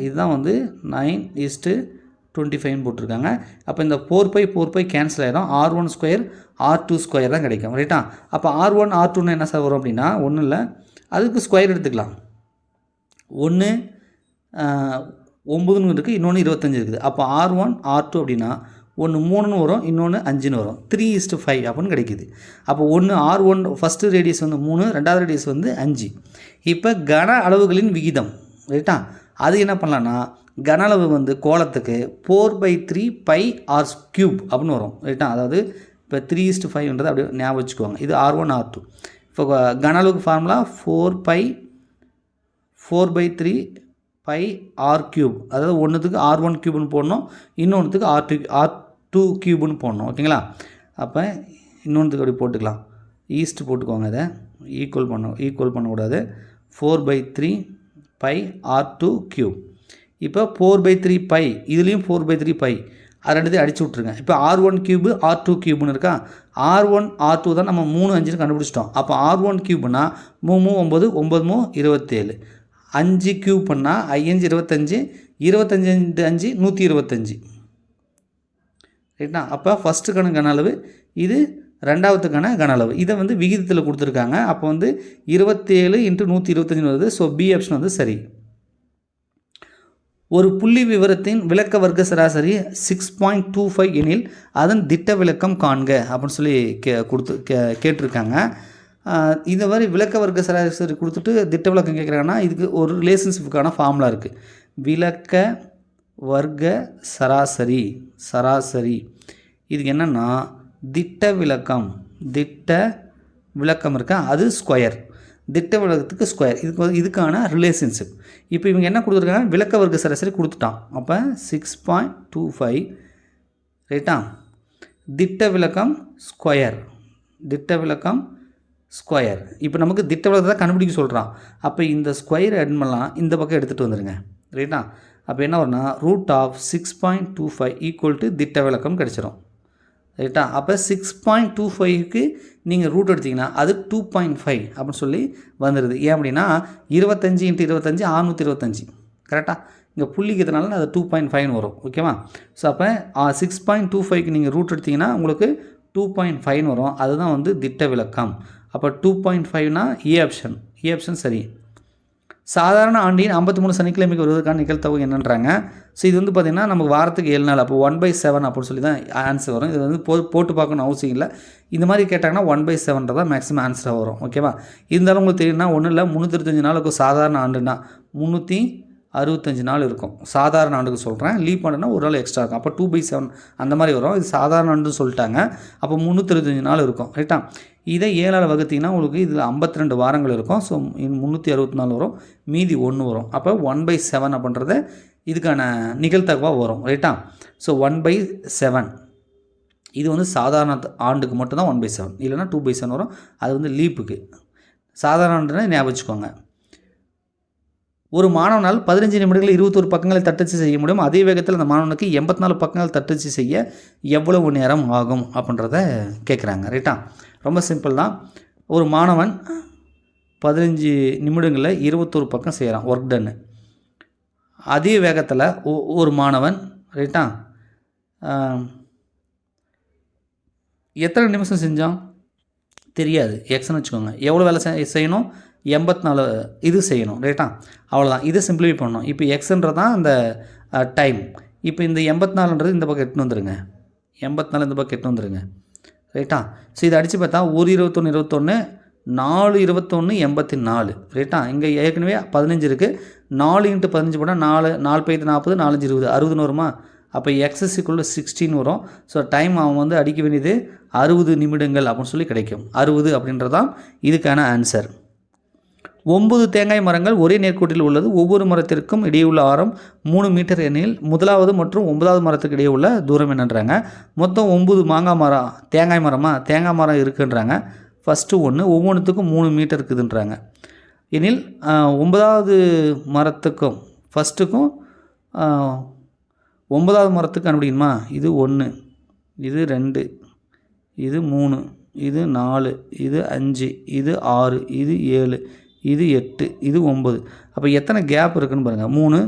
இதுதான் வந்து 9:25 போட்டிருக்காங்க. அப்போ இந்த 4π கேன்சல் ஆகிடும். r1² r2² தான் கிடைக்கும். ரைட்டா? அப்போ r1 r2ன்னு என்ன சார் வரும் அப்படின்னா, ஒன்றும் இல்லை, அதுக்கு ஸ்கொயர் எடுத்துக்கலாம். ஒன்று 9ன்னு இருக்குது, இன்னொன்று 25 இருக்குது. அப்போ r1 r2 அப்படின்னா ஒன்று 3ன்னு வரும், இன்னொன்று 5ன்னு வரும். 3:5 அப்படின்னு கிடைக்குது. அப்போ ஒன்று R1 ஃபஸ்ட்டு ரேடியஸ் வந்து 3, ரெண்டாவது ரேடியஸ் வந்து 5. இப்போ கன அளவுகளின் விகிதம். ரைட்டா? அது என்ன பண்ணலான்னா, கன அளவு வந்து கோளத்துக்கு 4/3πr³ அப்படின்னு வரும். ரைட்டா? அதாவது இப்போ 3:5ன்றது அப்படியே ஞாபகம் வச்சுக்குவாங்க. இது R1 R2. இப்போ கன அளவுக்கு ஃபார்முலா 4/3πr³. அதாவது ஒன்றுத்துக்கு R1³ போடணும், இன்னொன்றுத்துக்கு R2³ போடணும். ஓகேங்களா? அப்போ இன்னொன்றுத்துக்கு அப்படி போட்டுக்கலாம். ஈஸ்ட் போட்டுக்கோங்க. அதை ஈக்குவல் பண்ணக்கூடாது. 4/3πr². இப்போ 4/3π, இதுலேயும் 4/3π, அது ரெண்டுத்தையும் அடிச்சு விட்ருங்க. இப்போ R1³ R2³ இருக்கா? R1 R2 தான் நம்ம 3 5 கண்டுபிடிச்சிட்டோம். அப்போ R1³ 3 9 9 27, 5³ பண்ணால் 5 25, 25 5 125. ரைட்டா? அப்போ ஃபஸ்ட்டுக்கான கன அளவு இது, ரெண்டாவதுக்கான கன அளவு இதை வந்து விகிதத்தில் கொடுத்துருக்காங்க. அப்போ வந்து 27 × 125 வருது. ஸோ பி ஆப்ஷன் வந்து சரி. ஒரு புள்ளி விவரத்தின் விளக்க வர்க்க சராசரி 6.25 எனில் அதன் திட்ட விளக்கம் காண்க அப்படின்னு சொல்லி கேட்டிருக்காங்க. இந்த மாதிரி விளக்க வர்க்க சராசரி கொடுத்துட்டு திட்ட விளக்கம் கேட்குறாங்கன்னா, இதுக்கு ஒரு ரிலேஷன்ஷிப்புக்கான ஃபார்முலா இருக்குது. விளக்க வர்க்க சராசரி இதுக்கு என்னென்னா திட்ட விளக்கம் இருக்கா, அது ஸ்கொயர். திட்ட விளக்கத்துக்கு ஸ்கொயர், இதுக்கான ரிலேஷன்ஷிப். இப்போ இவங்க என்ன கொடுத்துருக்காங்க? விளக்க வர்க்க சராசரி கொடுத்துட்டான். அப்போ 6.25. ரைட்டா? திட்ட விளக்கம் ஸ்கொயர். இப்போ நமக்கு திட்ட விளக்கத்தை தான் கண்டுபிடிக்க சொல்கிறான். அப்போ இந்த ஸ்கொயர் எண்மெல்லாம் இந்த பக்கம் எடுத்துகிட்டு வந்துடுங்க. ரைட்டா? அப்போ என்ன வரும்னா √6.25 திட்ட விளக்கம் கிடச்சிரும். ரைட்டா? அப்போ 6.25க்கு நீங்கள் ரூட் எடுத்திங்கன்னா அது 2.5 அப்படின்னு சொல்லி வந்துடுது. ஏன் அப்படின்னா 25 × 25 625. கரெக்டாக? இங்கே புள்ளிக்கிறதுனால அது 2.5 வரும். ஓகேவா? ஸோ அப்போ 6.25க்கு நீங்கள் ரூட் எடுத்திங்கன்னா உங்களுக்கு 2.5 வரும். அதுதான் வந்து திட்ட விளக்கம். அப்போ 2.5னா ஏ ஆப்ஷன் சரி. சாதாரண ஆண்டின் 53 சனிக்கிழமைக்கு வருவதற்கான நிகழ்த்தொகை என்னன்றாங்க. ஸோ இது வந்து பார்த்திங்கன்னா நமக்கு வாரத்துக்கு 7 நாள். அப்போ 1/7 அப்படின்னு சொல்லி தான் ஆன்சர் வரும். இது வந்து போட்டு பார்க்கணும் அவசியம் இல்லை. இந்த மாதிரி கேட்டாங்கன்னா 1/7 தான் மேக்ஸிமம் ஆன்சராக வரும். ஓகேவா? இருந்தாலும் உங்களுக்கு தெரியும்னா ஒன்றும் இல்லை, 365 நாள் இருக்கும். சாதாரண ஆண்டுனா 365 நாள் இருக்கும். சாதாரண ஆண்டுக்கு சொல்கிறேன். லீப் ஆண்டுனா ஒரு நாள் எக்ஸ்ட்ரா இருக்கும். அப்போ 2/7 அந்த மாதிரி வரும். இது சாதாரண ஆண்டுன்னு சொல்லிட்டாங்க. அப்போ 365 நாள் இருக்கும். ரைட்டா? இதை 7ஆல் வகுத்திங்கன்னா உங்களுக்கு இதில் 52 வாரங்கள் இருக்கும். ஸோ 364 வரும், மீதி 1 வரும். அப்போ 1/7 அப்படின்றத இதுக்கான நிகழ்த்தகவாக வரும். ரைட்டா? ஸோ 1/7 இது வந்து சாதாரண ஆண்டுக்கு மட்டும்தான் 1/7, இல்லைனா 2/7 வரும். அது வந்து லீப்புக்கு. சாதாரண ஆண்டுனா ஞாபகம் வச்சுக்கோங்க. ஒரு மாணவனால் 15 நிமிடங்களில் 21 பக்கங்களை தட்டச்சு செய்ய முடியும். அதே வேகத்தில் அந்த மாணவனுக்கு 84 பக்கங்கள் தட்டச்சு செய்ய எவ்வளவு நேரம் ஆகும் அப்படின்றத கேட்குறாங்க. ரைட்டா? ரொம்ப சிம்பிள் தான். ஒரு மாணவன் 15 நிமிடங்களில் 21 பக்கம் செய்கிறான், ஒர்க் டன்னு. அதே வேகத்தில் ஒரு மாணவன் ரைட்டா எத்தனை நிமிஷம் செஞ்சான் தெரியாது, எக்ஸ்ன்னு வச்சுக்கோங்க. எவ்வளோ வேலை செய்யணும்? 84 இது செய்யணும். ரைட்டா? அவ்வளோதான். இதை சிம்பிளிஃபை பண்ணணும். இப்போ எக்ஸ்ன்றது தான் அந்த டைம். இப்போ இந்த 84ன்றது இந்த பக்கம் எட்டுன்னு வந்துடுங்க, 84 இந்த பக்கம் எட்டுன்னு வந்துடுங்க. ரைட்டா? ஸோ இதை அடித்து பார்த்தா 1 21 21 4 21 84. ரைட்டா? இங்கே ஏற்கனவே 15 இருக்குது. 4 × 15 போட்டால் 4 4 5 40 4 5 20 60 வருமா? அப்போ எக்ஸஸ் = 16 வரும். ஸோ டைம் அவன் வந்து அடிக்க வேண்டியது 60 நிமிடங்கள் அப்படின்னு சொல்லி கிடைக்கும். 60 அப்படின்றதான் இதுக்கான ஆன்சர். 9 தேங்காய் மரங்கள் ஒரே நேர்கோட்டில் உள்ளது. ஒவ்வொரு மரத்திற்கும் இடையே உள்ள ஆரம் 3 மீட்டர் எனில் முதலாவது மற்றும் 9வது மரத்துக்கு இடையே உள்ள தூரம் என்னன்றாங்க. மொத்தம் 9 தேங்காய் மரம் இருக்குன்றாங்க. ஃபஸ்ட்டு ஒன்று ஒவ்வொன்றுத்துக்கும் 3 மீட்டர் இருக்குதுன்றாங்க. எனில் 9வது மரத்துக்கும் ஃபஸ்ட்டுக்கும் 9வது மரத்துக்கு கண்டுபிடிக்கணுமா? இது 1, இது 2, இது 3, இது 4, இது 5, இது 6, இது 7, இது 8, இது 9. அப்போ எத்தனை கேப் இருக்குதுன்னு பாருங்கள். 3,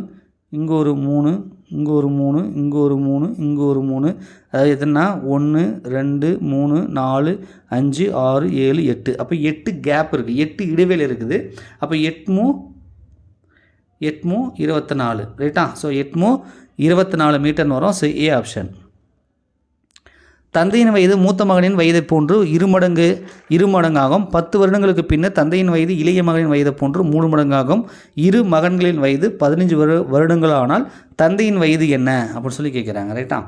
இங்கே ஒரு 3, இங்கே ஒரு 3, இங்கே ஒரு 3, இங்கே ஒரு 3. அதாவது எத்தனைனா 1 2 3 4 5 6 7 8. அப்போ 8 கேப் இருக்குது, 8 இடைவேளை இருக்குது. அப்போ 8 24. ரைட்டா? ஸோ 8 24 மீட்டர்னு வரும். So A option. தந்தையின் வயது மூத்த மகனின் வயதை போன்று இரு மடங்காகும். 10 வருடங்களுக்கு பின்னர் தந்தையின் வயது இளைய மகனின் வயதை போன்று 3 மடங்காகும். இரு மகன்களின் வயது 15 வருடங்கள் ஆனால் தந்தையின் வயது என்ன அப்படின்னு சொல்லி கேட்குறாங்க. ரைட்டா?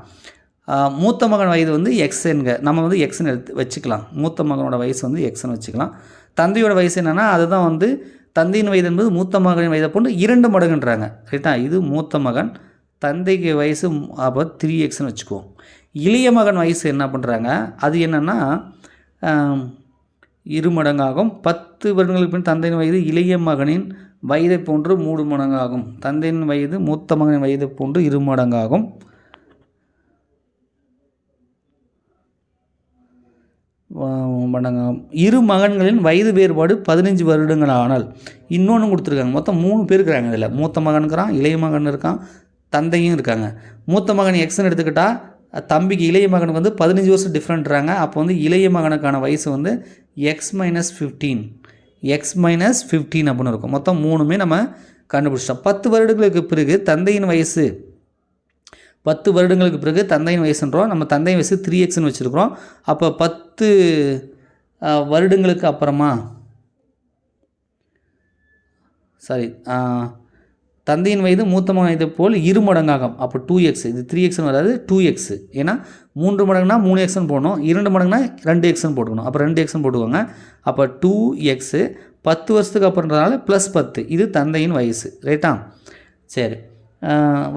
மூத்த மகன் வயது வந்து எக்ஸ்ங்க, நம்ம வந்து எக்ஸ்ன்னு வச்சுக்கலாம். மூத்த மகனோட வயசு வந்து எக்ஸ்ன்னு வச்சுக்கலாம். தந்தையோட வயசு என்னென்னா அதுதான் வந்து தந்தையின் வயது என்பது மூத்த மகனின் வயதை போன்று 2 மடங்குன்றாங்க. ரைட்டா? இது மூத்த மகன், தந்தைக்கு வயசு அப்போ 3xன்னு வச்சுக்குவோம். இளைய மகன் வயசு என்ன பண்ணுறாங்க, அது என்னென்னா 2 மடங்காகும். 10 வருடங்களுக்கு பின் தந்தையின் வயது இளைய மகனின் வயதை போன்று 3 மடங்காகும். தந்தையின் வயது மூத்த மகனின் வயதை போன்று 2 மடங்காகும். இரு மகன்களின் வயது வேறுபாடு 15 வருடங்கள் ஆனால் இன்னொன்று கொடுத்துருக்காங்க. மொத்தம் 3 பேர் இருக்கிறாங்க. இதில் மூத்த மகன் இருக்கிறான், இளைய மகன் இருக்கான், தந்தையும் இருக்காங்க. மூத்த மகன் எக்ஸ்ன்னு எடுத்துக்கிட்டால் தம்பிக்கு இளைய மகனுக்கு வந்து 15 வருஷம் டிஃப்ரெண்ட்றாங்க. அப்போ வந்து இளைய மகனுக்கான வயசு வந்து x - 15 அப்படின்னு இருக்கும். மொத்தம் 3மே நம்ம கண்டுபிடிச்சிட்டோம். 10 வருடங்களுக்கு பிறகு தந்தையின் வயசு 10 வருடங்களுக்கு பிறகு தந்தையின் வயசுன்றோம். நம்ம தந்தையின் வயசு 3xன்னு வச்சுருக்கிறோம். அப்போ 10 வருடங்களுக்கு அப்புறமா தந்தையின் வயது மூத்த மகன் வயது போல் 2 மடங்காகும். அப்போ 2x, இது 3xன்னு வராது, 2x. ஏன்னா 3 மடங்குனா 3xன்னு போடணும், 2 மடங்குனா 2xன்னு போட்டுக்கணும். அப்போ 2xன்னு போட்டுக்கோங்க. அப்போ 2x 10 வருஷத்துக்கு அப்புறம்ன்றதுனால +10. இது தந்தையின் வயசு. ரைட்டா? சரி,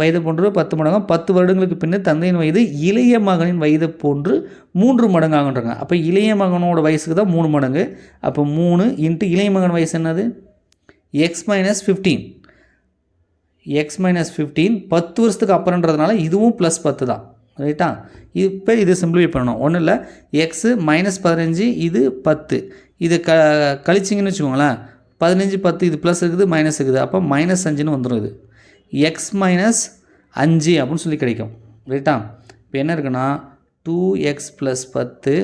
வயது போன்று 10 மடங்காகும். 10 வருடங்களுக்கு பின்னர் தந்தையின் வயது இளைய மகனின் வயது போன்று 3 மடங்காகுன்றாங்க. அப்போ இளைய மகனோட வயசுக்கு தான் 3 மடங்கு. அப்போ 3 × இளைய மகன் வயசு என்னது? x - 15. x - 15 10 வருஷத்துக்கு அப்புறம்ன்றதுனால இதுவும் +10 தான். ரைட்டா? இப்போ இது சிம்பிளிஃபை பண்ணணும். ஒன்றும் இல்லை, எக்ஸு -15 இது 10. இது கழிச்சிங்கன்னு வச்சுக்கோங்களேன். 15 10 இது ப்ளஸ் இருக்குது, மைனஸ் இருக்குது. அப்போ -5ன்னு வந்துடும். இது x - 5 அப்படின்னு சொல்லி கிடைக்கும். ரைட்டா? இப்போ என்ன இருக்குன்னா 2x + 10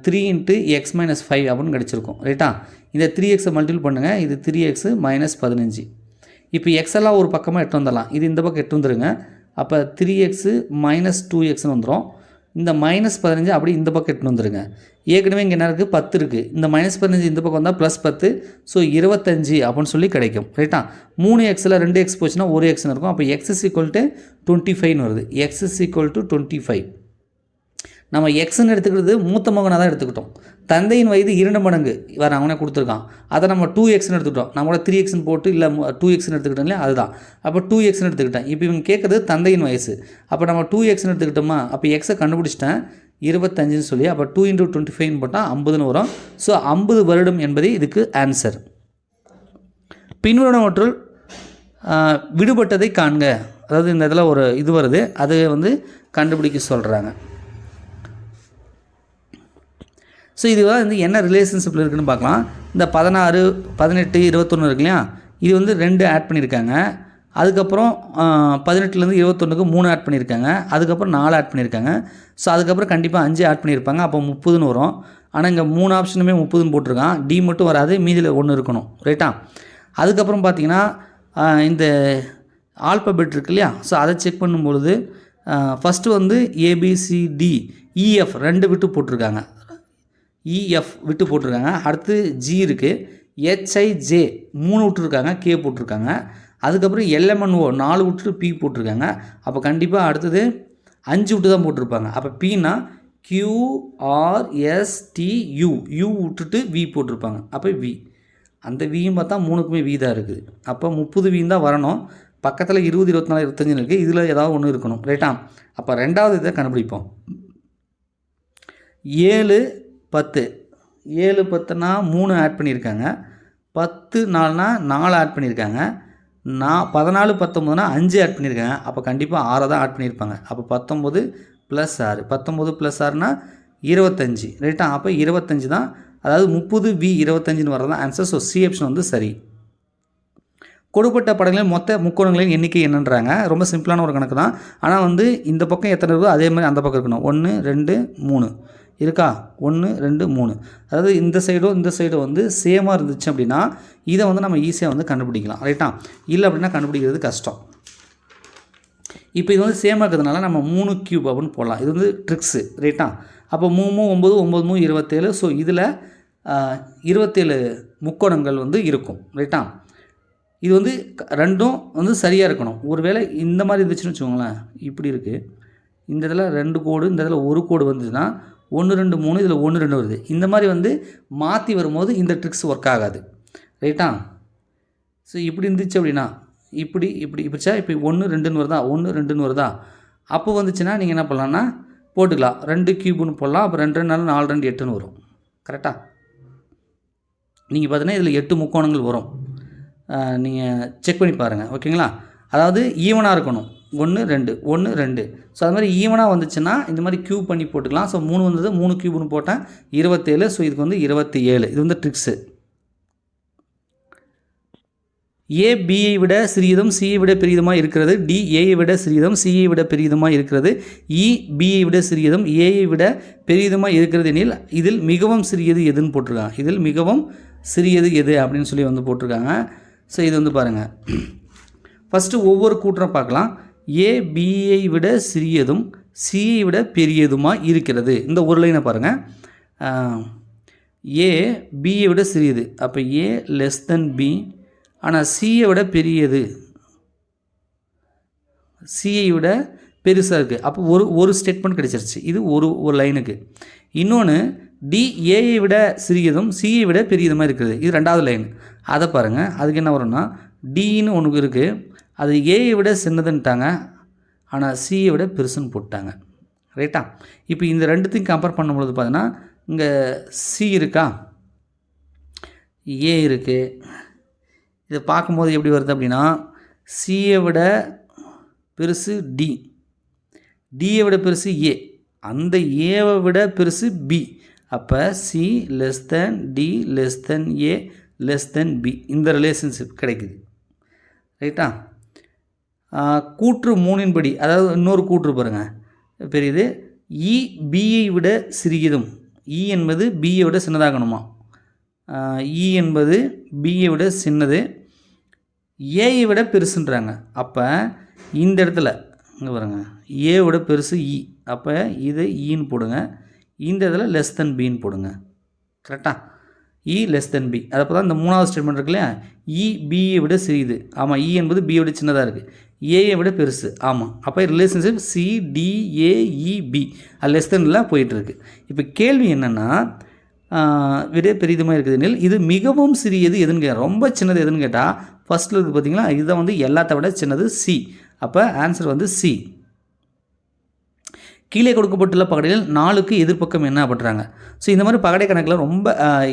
3 × x - 5 அப்படின்னு கிடச்சிருக்கும். ரைட்டா? இந்த 3xை மல்டிபிள் பண்ணுங்கள். இது 3x - 15. இப்போ எக்ஸெல்லாம் ஒரு பக்கமாக எட்டு வந்துடலாம். இது இந்த பக்கம் எட்டு வந்துடுங்க. அப்போ 3x - 2xன்னு வந்துடும். இந்த -15 அப்படி இந்த பக்கம் எட்டு வந்துடுங்க. ஏற்கனவே இங்கே என்ன இருக்குது? 10 இருக்குது. இந்த -15 இந்த பக்கம் வந்தால் +10. ஸோ 25 அப்படின்னு சொல்லி கிடைக்கும். ரைட்டா? 3xல் 2x போச்சுன்னா 1xன்னு இருக்கும். அப்போ x = 25ன்னு வருது. x = 25. நம்ம எக்ஸ்ன்னு எடுத்துக்கிறது மூத்த மகனாக தான் எடுத்துக்கிட்டோம். தந்தையின் வயது 2 மடங்கு வேறு அவனே கொடுத்துருக்கான். அதை நம்ம 2xன்னு எடுத்துக்கிட்டோம். நம்ம கூட 3xன்னு போட்டு இல்லை 2xன்னு எடுத்துக்கிட்டோம் இல்லையா? அதுதான். அப்போ 2xன்னு எடுத்துக்கிட்டேன். இப்போ இவங்க கேட்குறது தந்தையின் வயசு. அப்போ நம்ம 2xன்னு எடுத்துக்கிட்டோமா? அப்போ எக்ஸை கண்டுபிடிச்சிட்டேன் 25ன்னு சொல்லி. அப்போ 2 × 25ன்னு போட்டால் 50ன்னு வரும். ஸோ 50 வருடம் என்பதே இதுக்கு ஆன்சர். பின்வருவனவற்றுள் விடுபட்டதை காண்க. அதாவது இந்த இதில் ஒரு இது வருது, அது வந்து கண்டுபிடிக்க சொல்கிறாங்க. ஸோ இது வந்து என்ன ரிலேஷன்ஷிப்பில் இருக்குதுன்னு பார்க்கலாம். இந்த 16, 18, 21 இருக்கு இல்லையா, இது வந்து 2 ஆட் பண்ணியிருக்காங்க. அதுக்கப்புறம் 18லேருந்து 21க்கு 3 ஆட் பண்ணியிருக்காங்க. அதுக்கப்புறம் 4 ஆட் பண்ணியிருக்காங்க. ஸோ அதுக்கப்புறம் கண்டிப்பாக 5 ஆட் பண்ணியிருப்பாங்க. அப்போ 30ன்னு வரும். ஆனால் இங்கே 3 ஆப்ஷனுமே 30ன்னு போட்டிருக்கான். டி மட்டும் வராது, மீதியில் 1 இருக்கணும். ரைட்டா? அதுக்கப்புறம் பார்த்தீங்கன்னா இந்த ஆல்பபெட் இருக்கு இல்லையா, ஸோ அதை செக் பண்ணும்பொழுது ஃபஸ்ட்டு வந்து ஏபிசிடி இஎஃப் 2 விட்டு போட்டிருக்காங்க. இஎஃப் விட்டு போட்டிருக்காங்க. அடுத்து ஜி இருக்குது, ஹெச்ஐஜே 3 விட்டுருக்காங்க, கே போட்டிருக்காங்க. அதுக்கப்புறம் எல்எம்என்ஓ 4 விட்டுட்டு பி போட்டிருக்காங்க. அப்போ கண்டிப்பாக அடுத்தது 5 விட்டு தான் போட்டிருப்பாங்க. அப்போ பின்னா QRSTU, யூ விட்டுட்டு வி போட்டிருப்பாங்க. அப்போ வி, அந்த வியும் பார்த்தா 3க்குமே வி தான் இருக்குது. அப்போ 30 வியும் தான் வரணும். பக்கத்தில் 20, 24, 25 இருக்குது. இதில் ஏதாவது ஒன்று இருக்கணும். ரைட்டா? அப்போ ரெண்டாவது இதை கண்டுபிடிப்போம். 7, 10. 7, 10னா 3 ஆட் பண்ணியிருக்காங்க. 10, 4னா 4 ஆட் பண்ணியிருக்காங்க. 14, 19னா 5 ஆட் பண்ணியிருக்காங்க. அப்போ கண்டிப்பாக 6 தான் ஆட் பண்ணியிருப்பாங்க. அப்போ 19 + 6, 19 + 6னா 25. ரைட்டா? அப்போ 25 தான், அதாவது 30 வி 25ன்னு வரதான் ஆன்சர். ஸோ சி ஆப்ஷன் வந்து சரி. கொடுப்பட்ட படங்களில் மொத்த முக்கோணங்களின் எண்ணிக்கை என்னன்றாங்க. ரொம்ப சிம்பிளான ஒரு கணக்கு தான். ஆனால் வந்து இந்த பக்கம் எத்தனை இருக்கோ அதே மாதிரி அந்த பக்கம் இருக்கணும். 1, 2, 3 இருக்கா? 1, 2, 3. அதாவது இந்த சைடோ இந்த சைடோ வந்து சேமாக இருந்துச்சு அப்படின்னா இதை வந்து நம்ம ஈஸியாக வந்து கண்டுபிடிக்கலாம். ரைட்டா? இல்லை அப்படின்னா கண்டுபிடிக்கிறது கஷ்டம். இப்போ இது வந்து சேமாக இருக்கிறதுனால நம்ம 3 கியூப் அப்படின்னு போடலாம். இது வந்து ட்ரிக்ஸு. ரைட்டா? அப்போ 3, 9, 9, 27. ஸோ இதில் 27 முக்கோணங்கள் வந்து இருக்கும். ரைட்டா? இது வந்து ரெண்டும் வந்து சரியாக இருக்கணும். ஒருவேளை இந்த மாதிரி இருந்துச்சுன்னு வச்சுக்கோங்களேன், இப்படி இருக்குது, இந்த இதில் 2 கோடு, இந்த இதில் 1 கோடு வந்துச்சுன்னா 1, 2, 3, இதில் 1, 2 வருது. இந்த மாதிரி வந்து மாற்றி வரும்போது இந்த ட்ரிக்ஸ் ஒர்க் ஆகாது. ரைட்டா? ஸோ இப்படி இருந்துச்சு அப்படின்னா இப்படி இப்படிச்சா இப்போ 1, 2ன்னு வருதா, 1, 2ன்னு வருதா, அப்போ வந்துச்சுன்னா நீங்கள் என்ன பண்ணலான்னா போட்டுக்கலாம். 2 கியூப்னு போடலாம். அப்போ 2, 2, 4, 4, 2, 8ன்னு வரும். கரெக்டாக? நீங்கள் பார்த்தீங்கன்னா இதில் 8 முக்கோணங்கள் வரும். நீங்கள் செக் பண்ணி பாருங்கள். ஓகேங்களா? அதாவது ஈவனாக இருக்கணும். 1, 2, 1, 2. ஸோ அது மாதிரி ஈவனாக வந்துச்சுன்னா இந்த மாதிரி கியூப் பண்ணி போட்டுக்கலாம். ஸோ 3 வந்தது, 3 கியூப்னு போட்டேன் 27. ஸோ இதுக்கு வந்து 27. இது வந்து ட்ரிக்ஸு. ஏ பியை விட சிறியதும் சியை விட பெரியதுமாக இருக்கிறது. டி ஏயை விட சிறியதும் சியை விட பெரியதுமாக இருக்கிறது. இ பியை விட சிறியதும் ஏயை விட பெரியதுமாக இருக்கிறது எனில் இதில் மிகவும் சிறியது எதுன்னு போட்டிருக்காங்க. இதில் மிகவும் சிறியது எது அப்படின்னு சொல்லி வந்து போட்டிருக்காங்க. ஸோ இது வந்து பாருங்கள், ஃபஸ்ட்டு ஒவ்வொரு கூற்றம் பார்க்கலாம். ஏ பியை விட சிறியதும் சியை விட பெரியதுமாக இருக்கிறது. இந்த ஒரு லைனை பாருங்கள். ஏ பியை விட சிறியது, அப்போ ஏ லெஸ் தென் பி. ஆனால் சியை விட பெரியது, சியை விட பெருசாக இருக்குது. அப்போ ஒரு ஸ்டேட்மெண்ட் கிடச்சிருச்சு. இது ஒரு லைனுக்கு. இன்னொன்று டி ஏயை விட சிறியதும் சியை விட பெரியதுமாக இருக்கிறது. இது ரெண்டாவது லைன். அதை பாருங்கள். அதுக்கு என்ன வரும்னா டின்னு ஒன்று இருக்குது, அது ஏயை விட சின்னதுன்ட்டாங்க, ஆனால் சியை விட பெருசுன்னு போட்டாங்க. ரைட்டா? இப்போ இந்த ரெண்டுத்தையும் கம்பேர் பண்ணும்பொழுது பார்த்தீங்கன்னா இங்கே சி இருக்கா, ஏ இருக்குது. இதை பார்க்கும்போது எப்படி வருது அப்படின்னா சியை விட பெருசு டி, டியை விட பெருசு ஏ, அந்த ஏவை விட பெருசு பி. அப்போ C less than D less than A less than B. இந்த ரிலேஷன்ஷிப் கிடைக்குது. ரைட்டா? கூற்று 3ன் படி, அதாவது இன்னொரு கூற்று பாருங்கள் பெரியது. இ பியை விட சிறியதும், இ என்பது பியை விட சின்னதாகணுமா, இ என்பது பியை விட சின்னது, ஏயை விட பெருசுன்றாங்க. அப்போ இந்த இடத்துல இங்கே பாருங்க, ஏ விட பெருசு இ, அப்போ இது ஈன்னு போடுங்க. இந்த இதில் லெஸ் தென் பின்னு போடுங்க. கரெக்டாக? இ லெஸ் தென் பி. அப்போ தான் இந்த மூணாவது ஸ்டேட்மெண்ட் இருக்கு இல்லையா, இ பியை விட சிறியது. ஆமாம், இ என்பது பியை விட சின்னதாக இருக்குது, ஏயை விட பெருசு. ஆமாம், அப்போ ரிலேஷன்ஷிப் CDAEB அது லெஸ் தென்னில் போயிட்டுருக்கு. இப்போ கேள்வி என்னென்னா விட பெரியதுமாக இருக்குதுன்னு, இது மிகவும் சிறியது எதுன்னு கேட்டால், ரொம்ப சின்னது எதுன்னு கேட்டால் ஃபஸ்ட்டில் இருக்குது பார்த்தீங்களா, இதுதான் வந்து எல்லாத்த விட சின்னது சி. அப்போ ஆன்சர் வந்து சி. கீழே கொடுக்கப்பட்டுள்ள பகடையில் 4க்கு எதிர்ப்பக்கம் என்ன பண்ணுறாங்க. ஸோ இந்த மாதிரி பகடை கணக்கில் ரொம்ப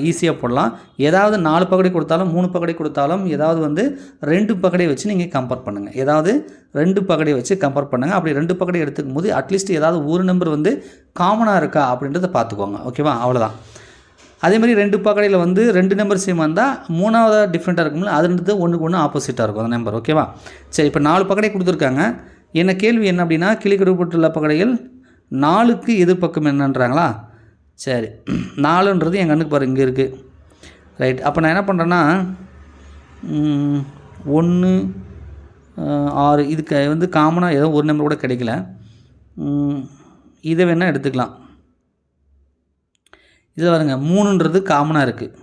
ஈஸியாக போடலாம். ஏதாவது 4 பகடை கொடுத்தாலும் 3 பகடை கொடுத்தாலும் ஏதாவது வந்து 2 பகடை வச்சு நீங்கள் கம்பேர் பண்ணுங்கள். ஏதாவது 2 பகடை வச்சு கம்பேர் பண்ணுங்கள். அப்படி 2 பகடை எடுத்துக்கும் போது அட்லீஸ்ட் ஏதாவது ஒரு நம்பர் வந்து காமனாக இருக்கா அப்படின்றத பார்த்துக்கோங்க. ஓகேவா, அவ்வளோதான். அதேமாதிரி 2 பகடையில் வந்து 2 நம்பர் சேம் வந்தால் 3வது டிஃப்ரெண்ட்டாக இருக்கும்ல, அதுன்றது ஒன்றுக்கு ஒன்று ஆப்போசிட்டாக இருக்கும் அந்த நம்பர். ஓகேவா, சரி. இப்போ 4 பகடை கொடுத்துருக்காங்க. என்ன கேள்வி என்ன அப்படின்னா, கீழே கொடுக்கப்பட்டுள்ள பகடையில் 4க்கு எதிர்ப்பக்கம் என்னன்றாங்களா. சரி, 4ன்றது என் கண்ணுக்கு பாரு இங்கே இருக்குது. ரைட், அப்போ நான் என்ன பண்ணுறேன்னா 1 6 இதுக்கு வந்து காமனாக ஏதோ ஒரு நம்பர் கூட கிடைக்கல. இதை வேணால் எடுத்துக்கலாம். இதில் பாருங்க 3ன்றது காமனாக இருக்குது.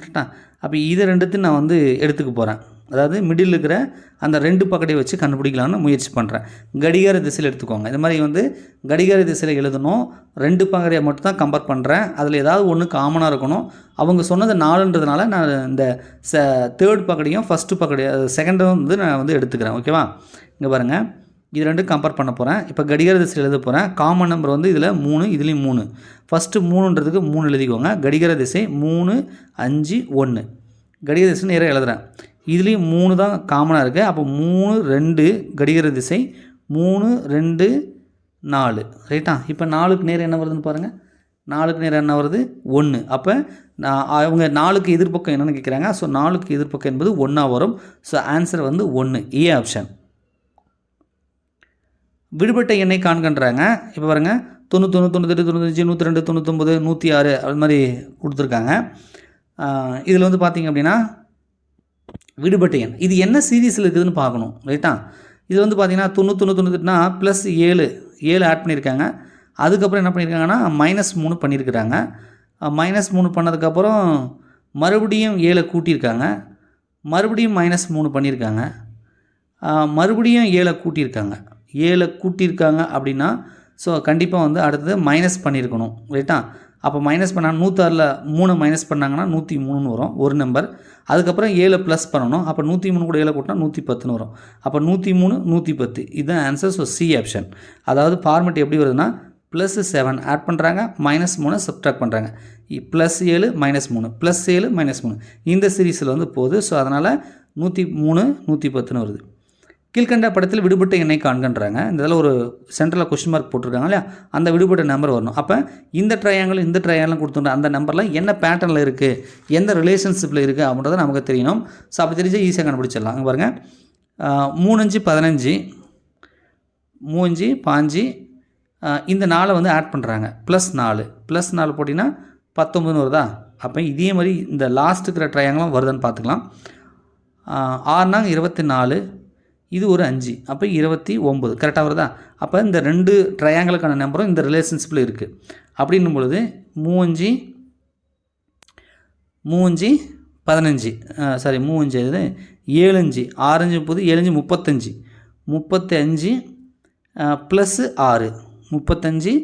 கரெக்டாக, அப்போ இதை ரெண்டுத்தையும் நான் வந்து எடுத்துக்க போகிறேன். அதாவது மிடில் இருக்கிற அந்த 2 பக்கடையை வச்சு கண்டுபிடிக்கலான்னு முயற்சி பண்ணுறேன். கடிகார திசையில் எடுத்துக்கோங்க. இந்த மாதிரி வந்து கடிகார திசையில் எழுதணும். 2 பக்கடையை மட்டும் தான் கம்பேர் பண்ணுறேன். அதில் ஏதாவது ஒன்று காமனாக இருக்கணும். அவங்க சொன்னது 4ன்றதுனால நான் இந்த தேர்ட் பக்கடையும் ஃபஸ்ட்டு பக்கடையும் செகண்டும் வந்து நான் வந்து எடுத்துக்கிறேன். ஓகேவா, இங்கே பாருங்கள், இது 2 கம்பேர் பண்ண போகிறேன். இப்போ கடிகார திசையில் எழுத போகிறேன். காமன் நம்பர் வந்து இதில் 3, இதுலேயும் 3. ஃபஸ்ட்டு 3ன்றதுக்கு 3 எழுதிக்கோங்க. கடிகார திசை 3 5 1. கடிகார திசை நேராக எழுதுகிறேன். இதுலேயும் 3 தான் காமனாக இருக்குது. அப்போ 3 2 கடிகார திசை 3 2 4. ரைட்டா, இப்போ 4க்கு நேரம் என்ன வருதுன்னு பாருங்கள். 4க்கு நேரம் என்ன வருது 1. அப்போ அவங்க 4க்கு எதிர்ப்பக்கம் என்னென்னு கேட்குறாங்க. ஸோ 4க்கு எதிர்ப்பக்கம் என்பது 1ஆக வரும். ஸோ ஆன்சர் வந்து 1, ஏ ஆப்ஷன். விடுபட்ட எண்ணை காண்கின்றாங்க. இப்போ பாருங்கள் 91 98 95 102 99 106 அது மாதிரி கொடுத்துருக்காங்க. இதில் வந்து பார்த்திங்க அப்படின்னா விடுபட்ட எண் இது என்ன சீரீஸில் இருக்குதுன்னு பார்க்கணும். ரைட்டா, இது வந்து பார்த்திங்கன்னா 91 98னா ப்ளஸ் 7 ஆட் பண்ணியிருக்காங்க. அதுக்கப்புறம் என்ன பண்ணியிருக்காங்கன்னா -3 பண்ணியிருக்கிறாங்க. -3 பண்ணதுக்கப்புறம் மறுபடியும் 7 கூட்டியிருக்காங்க. மறுபடியும் -3 பண்ணியிருக்காங்க. மறுபடியும் 7 கூட்டியிருக்காங்க. 7 கூட்டியிருக்காங்க அப்படின்னா ஸோ கண்டிப்பாக வந்து அடுத்தது மைனஸ் பண்ணியிருக்கணும். ரைட்டா, அப்போ மைனஸ் பண்ணால் 106ல் 3 மைனஸ் பண்ணாங்கன்னா 103ன்னு வரும் ஒரு நம்பர். அதுக்கப்புறம் 7 ப்ளஸ் பண்ணணும். அப்போ 103 கூட 7 கூட்டினா 110ன்னு வரும். அப்போ 103 110 இதுதான் ஆன்சர். So C option. அதாவது ஃபார்மெட் எப்படி வருதுன்னா +7 ஆட் பண்ணுறாங்க, -3 சப்ட்ராக்ட் பண்ணுறாங்க. +7 -3 +7 -3 இந்த சீரீஸில் வந்து போகுது. ஸோ அதனால் 103 110ன்னு வருது. கீழ்கண்ட படத்தில் விடுபட்ட எண்ணை காண்கின்றாங்க. இந்த இதில் ஒரு சென்டரில் கொஸ்டின் மார்க் போட்டிருக்காங்க இல்லையா, அந்த விடுபட்ட நம்பர் வரணும். அப்போ இந்த ட்ரையாங்கிளும் கொடுத்துட்டு அந்த நம்பரில் என்ன பேட்டர்னில் இருக்குது, எந்த ரிலேஷன்ஷிப்பில் இருக்குது அப்படின்றத நமக்கு தெரியணும். ஸோ அப்படி தெரிஞ்சால் ஈஸியாக கண்டுபிடிச்சிடலாம். அங்கே பாருங்கள் 3 5 15 3 5 இந்த 4 வந்து ஆட் பண்ணுறாங்க. +4 போட்டிங்கன்னா 19 வருதா. அப்போ இதே மாதிரி இந்த லாஸ்ட் இருக்கிற ட்ரையாங்கிளும் வருதுன்னு பார்த்துக்கலாம். 6 24 இது ஒரு 5 அப்போ 29 கரெக்டாக வருதா. அப்போ இந்த 2 ட்ரையாங்கிளுக்கான நம்பரும் இந்த ரிலேஷன்ஷிப்பில் இருக்குது. அப்படின்னும் பொழுது 3 5 15 சாரி 3 5 7 5 6 5 30 7 5 35 35 +6 35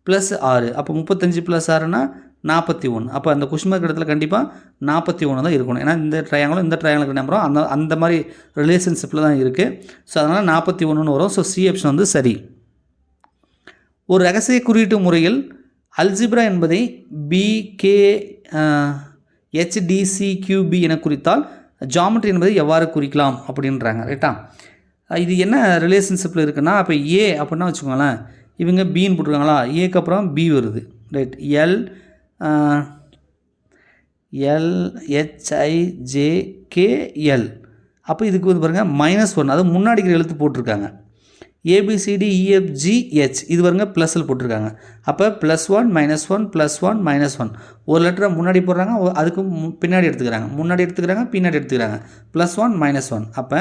+6 அப்போ 35 + 6னா 41. அப்போ அந்த கொஸ்டின் மார்க் இடத்துல கண்டிப்பாக 41 தான் இருக்கணும். ஏன்னா இந்த ட்ரையாங்கிளும் இந்த ட்ரையாங்கிளுக்கு நம்பரும் அந்த மாதிரி ரிலேஷன்ஷிப்பில் தான் இருக்குது. ஸோ அதனால் 41ன்னு வரும். ஸோ சி ஆப்ஷன் வந்து சரி. ஒரு ரகசிய குறியீட்டு முறையில் அல்ஜிப்ரா என்பதை BKHDCQB என குறித்தால் ஜாமெட்ரி என்பதை எவ்வாறு குறிக்கலாம் அப்படின்றாங்க. ரைட்டா, இது என்ன ரிலேஷன்ஷிப்பில் இருக்குன்னா, அப்போ ஏ அப்படின்னா வச்சுக்கோங்களேன், இவங்க பின்னு போட்டிருக்காங்களா, ஏக்கு அப்புறம் பி வருது. Right, LHIJKL. அப்போ இதுக்கு வந்து பாருங்கள் -1 அது முன்னாடி எழுத்து போட்டிருக்காங்க. ABCDEFGH இது பாருங்கள் ப்ளஸில் போட்டிருக்காங்க. அப்போ +1 -1 +1 -1 ஒரு லெட்டரை முன்னாடி போடுறாங்க, அதுக்கு பின்னாடி எடுத்துக்கிறாங்க, முன்னாடி எடுத்துக்கிறாங்க, பின்னாடி எடுத்துக்கிறாங்க. +1 -1 அப்போ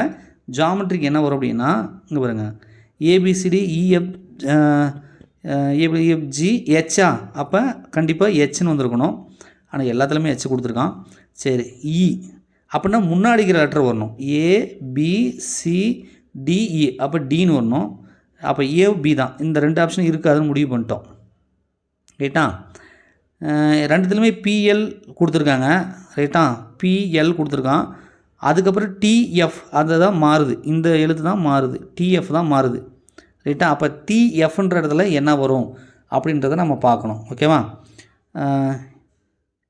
ஜாமெட்ரிக்கு என்ன வரும் அப்படின்னா இங்கே பாருங்கள் ABCDEFGHஆ அப்போ கண்டிப்பாக ஹெச்னு வந்திருக்கணும். ஆனால் எல்லாத்துலேயுமே ஹெச் கொடுத்துருக்கான். சரி, இ அப்படின்னா முன்னாடி இருக்கிற லெட்டர் வரணும். ABCDE அப்போ டின்னு வரணும். அப்போ ஏபி தான். இந்த 2 ஆப்ஷன் இருக்காதுன்னு முடிவு பண்ணிட்டோம். ரைட்டா, ரெண்டுத்துலேயுமே பிஎல் கொடுத்துருக்காங்க. ரைட்டா, பிஎல் கொடுத்துருக்கான். அதுக்கப்புறம் டிஎஃப் அது தான் மாறுது. இந்த எழுத்து தான் மாறுது, டிஎஃப் தான் மாறுது. ரைட்டா. அப்போ டிஎஃப்ன்ற இடத்துல என்ன வரும் அப்படின்றத நம்ம பார்க்கணும். ஓகேவா.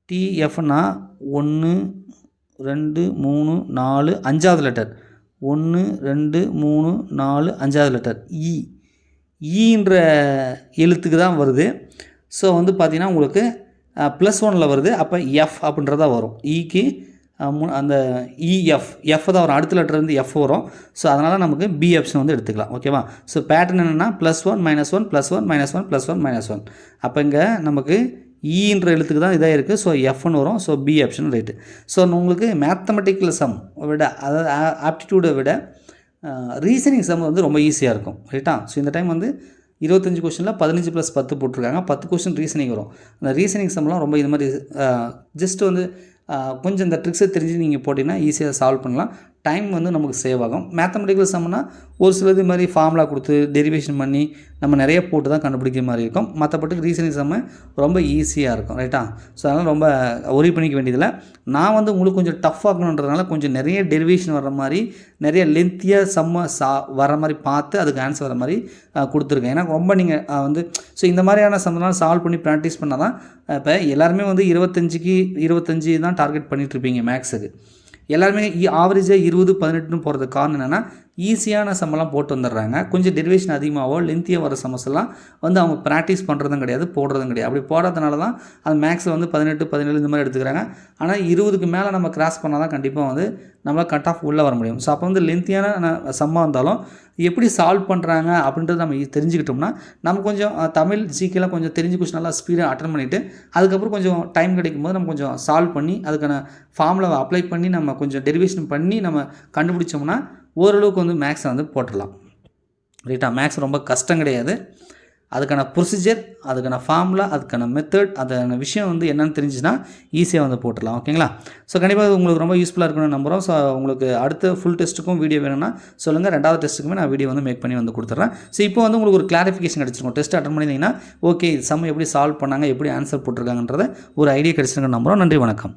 டிஎஃப்னா 1 2 3 4 5வது லெட்டர். 1 2 3 4 5வது லெட்டர் ஈன்ற எழுத்துக்கு தான் வருது. ஸோ வந்து பார்த்திங்கன்னா உங்களுக்கு +1ல் வருது. அப்போ எஃப் அப்படின்றதா வரும். ஈக்கு அந்த எஃப் தான் வரும். அடுத்த லெட்டர் வந்து எஃப் வரும். ஸோ அதனால் நமக்கு பி ஆப்ஷன் வந்து எடுத்துக்கலாம். ஓகேவா. ஸோ பேட்டர்ன் என்னென்னா +1 -1 +1 -1 +1 -1. அப்போ இங்கே நமக்கு ஈன்ற எழுத்துக்கு தான் இதாக இருக்குது. ஸோ எஃப்னு வரும். So B option right. So உங்களுக்கு மேத்தமெட்டிக்கல் சம் விட, அதாவது ஆப்டிடியூடை விட ரீசனிங் சம் வந்து ரொம்ப ஈஸியாக இருக்கும். ரைட்டா. ஸோ இந்த டைம் வந்து 25 கொஷனில் 15 + 10 போட்டிருக்காங்க. 10 கொஷின் ரீசனிங் வரும். அந்த ரீசனிங் சம்லாம் ரொம்ப இது மாதிரி ஜஸ்ட் வந்து கொஞ்சம் இந்த ட்ரிக்ஸை தெரிஞ்சு நீங்கள் போட்டிங்கன்னா ஈஸியாக சால்வ் பண்ணலாம். டைம் வந்து நமக்கு சேவ் ஆகும். மேத்தமெட்டிக்கல் சம்னா ஒரு சிலது மாதிரி ஃபார்முலா கொடுத்து டெரிவேஷன் பண்ணி நம்ம நிறைய போட்டு தான் கண்டுபிடிக்கிற மாதிரி இருக்கும். மற்றபடி ரீசனிங் சம்மு ரொம்ப ஈஸியாக இருக்கும். ரைட்டா. ஸோ அதனால் ரொம்ப ஒரி பண்ணிக்க வேண்டியதில்லை. நான் வந்து உங்களுக்கு கொஞ்சம் டஃப் ஆகணுன்றதுனால கொஞ்சம் நிறைய டெரிவேஷன் வர மாதிரி, நிறைய லென்த்தியாக சம்ம வர மாதிரி பார்த்து அதுக்கு ஆன்சர் வர மாதிரி கொடுத்துருக்கேன். ஏன்னா ரொம்ப நீங்கள் வந்து ஸோ இந்த மாதிரியான சம்லாம் சால்வ் பண்ணி ப்ராக்டிஸ் பண்ணால் தான். இப்போ எல்லாருமே வந்து 25க்கு 25 தான் டார்கெட் பண்ணிகிட்ருப்பீங்க மேக்ஸுக்கு. எல்லாருமே ஆவரேஜாக 20 18ன்னு போகிறதுக்கு காரணம் என்னென்னா ஈஸியான சம்மெல்லாம் போட்டு வந்துடுறாங்க. கொஞ்சம் டெரிவேஷன் அதிகமாகவோ லென்த்தியாக வர சம்மெல்லாம் வந்து அவங்க ப்ராக்டிஸ் பண்ணுறதும் கிடையாது, போடுறதும் கிடையாது. அப்படி போடுறதுனால தான் அது மேக்ஸில் வந்து 18 17 இந்த மாதிரி எடுத்துக்கிறாங்க. ஆனால் 20க்கு மேலே நம்ம கிராஸ் பண்ணால் தான் கண்டிப்பாக வந்து நம்மளால் கட் ஆஃப் உள்ளே வர முடியும். ஸோ அப்போ வந்து லென்த்தியான சம்மாக இருந்தாலும் எப்படி சால்வ் பண்ணுறாங்க அப்படின்றது நம்ம தெரிஞ்சுக்கிட்டோம்னா நம்ம கொஞ்சம் தமிழ் ஜிகேலாம் கொஞ்சம் தெரிஞ்சு கொஞ்சம் நல்லா ஸ்பீடாக அட்டன் பண்ணிவிட்டு அதுக்கப்புறம் கொஞ்சம் டைம் கிடைக்கும்போது நம்ம கொஞ்சம் சால்வ் பண்ணி அதுக்கான ஃபார்முலாவை அப்ளை பண்ணி நம்ம கொஞ்சம் டெரிவேஷன் பண்ணி நம்ம கண்டுபிடிச்சோம்னா ஓரளவுக்கு வந்து மேக்ஸை வந்து போட்டுடலாம். ரைட்டா. மேக்ஸ் ரொம்ப கஷ்டம் கிடையாது. அதுக்கான ப்ரொசீஜர், அதுக்கான ஃபார்முலா, அதுக்கான மெத்தட், அதுக்கான விஷயம் வந்து என்னென்னு தெரிஞ்சுன்னா ஈஸியாக வந்து போட்டுடலாம். ஓகேங்களா. ஸோ கண்டிப்பாக உங்களுக்கு ரொம்ப யூஸ்ஃபுல்லாக இருக்குன்னு நம்புகிறோம். ஸோ உங்களுக்கு அடுத்த ஃபுல் டெஸ்ட்டுக்கும் வீடியோ வேணும்னா சொல்லுங்கள். 2வது டெஸ்ட்டுக்குமே நான் வீடியோ வந்து மேக் பண்ணி வந்து கொடுத்துட்றேன். ஸோ இப்போ வந்து உங்களுக்கு ஒரு கிளாரிஃபிகேஷன் கிடச்சிருக்கும். டெஸ்ட் அட்டன் பண்ணியிருந்தீங்கன்னா ஓகே சம் எப்படி சால்வ் பண்ணாங்க, எப்படி ஆன்சர் போட்டிருக்காங்கன்றத ஒரு ஐடியா கிடச்சிருக்குன்னு நம்புகிறோம். நன்றி, வணக்கம்.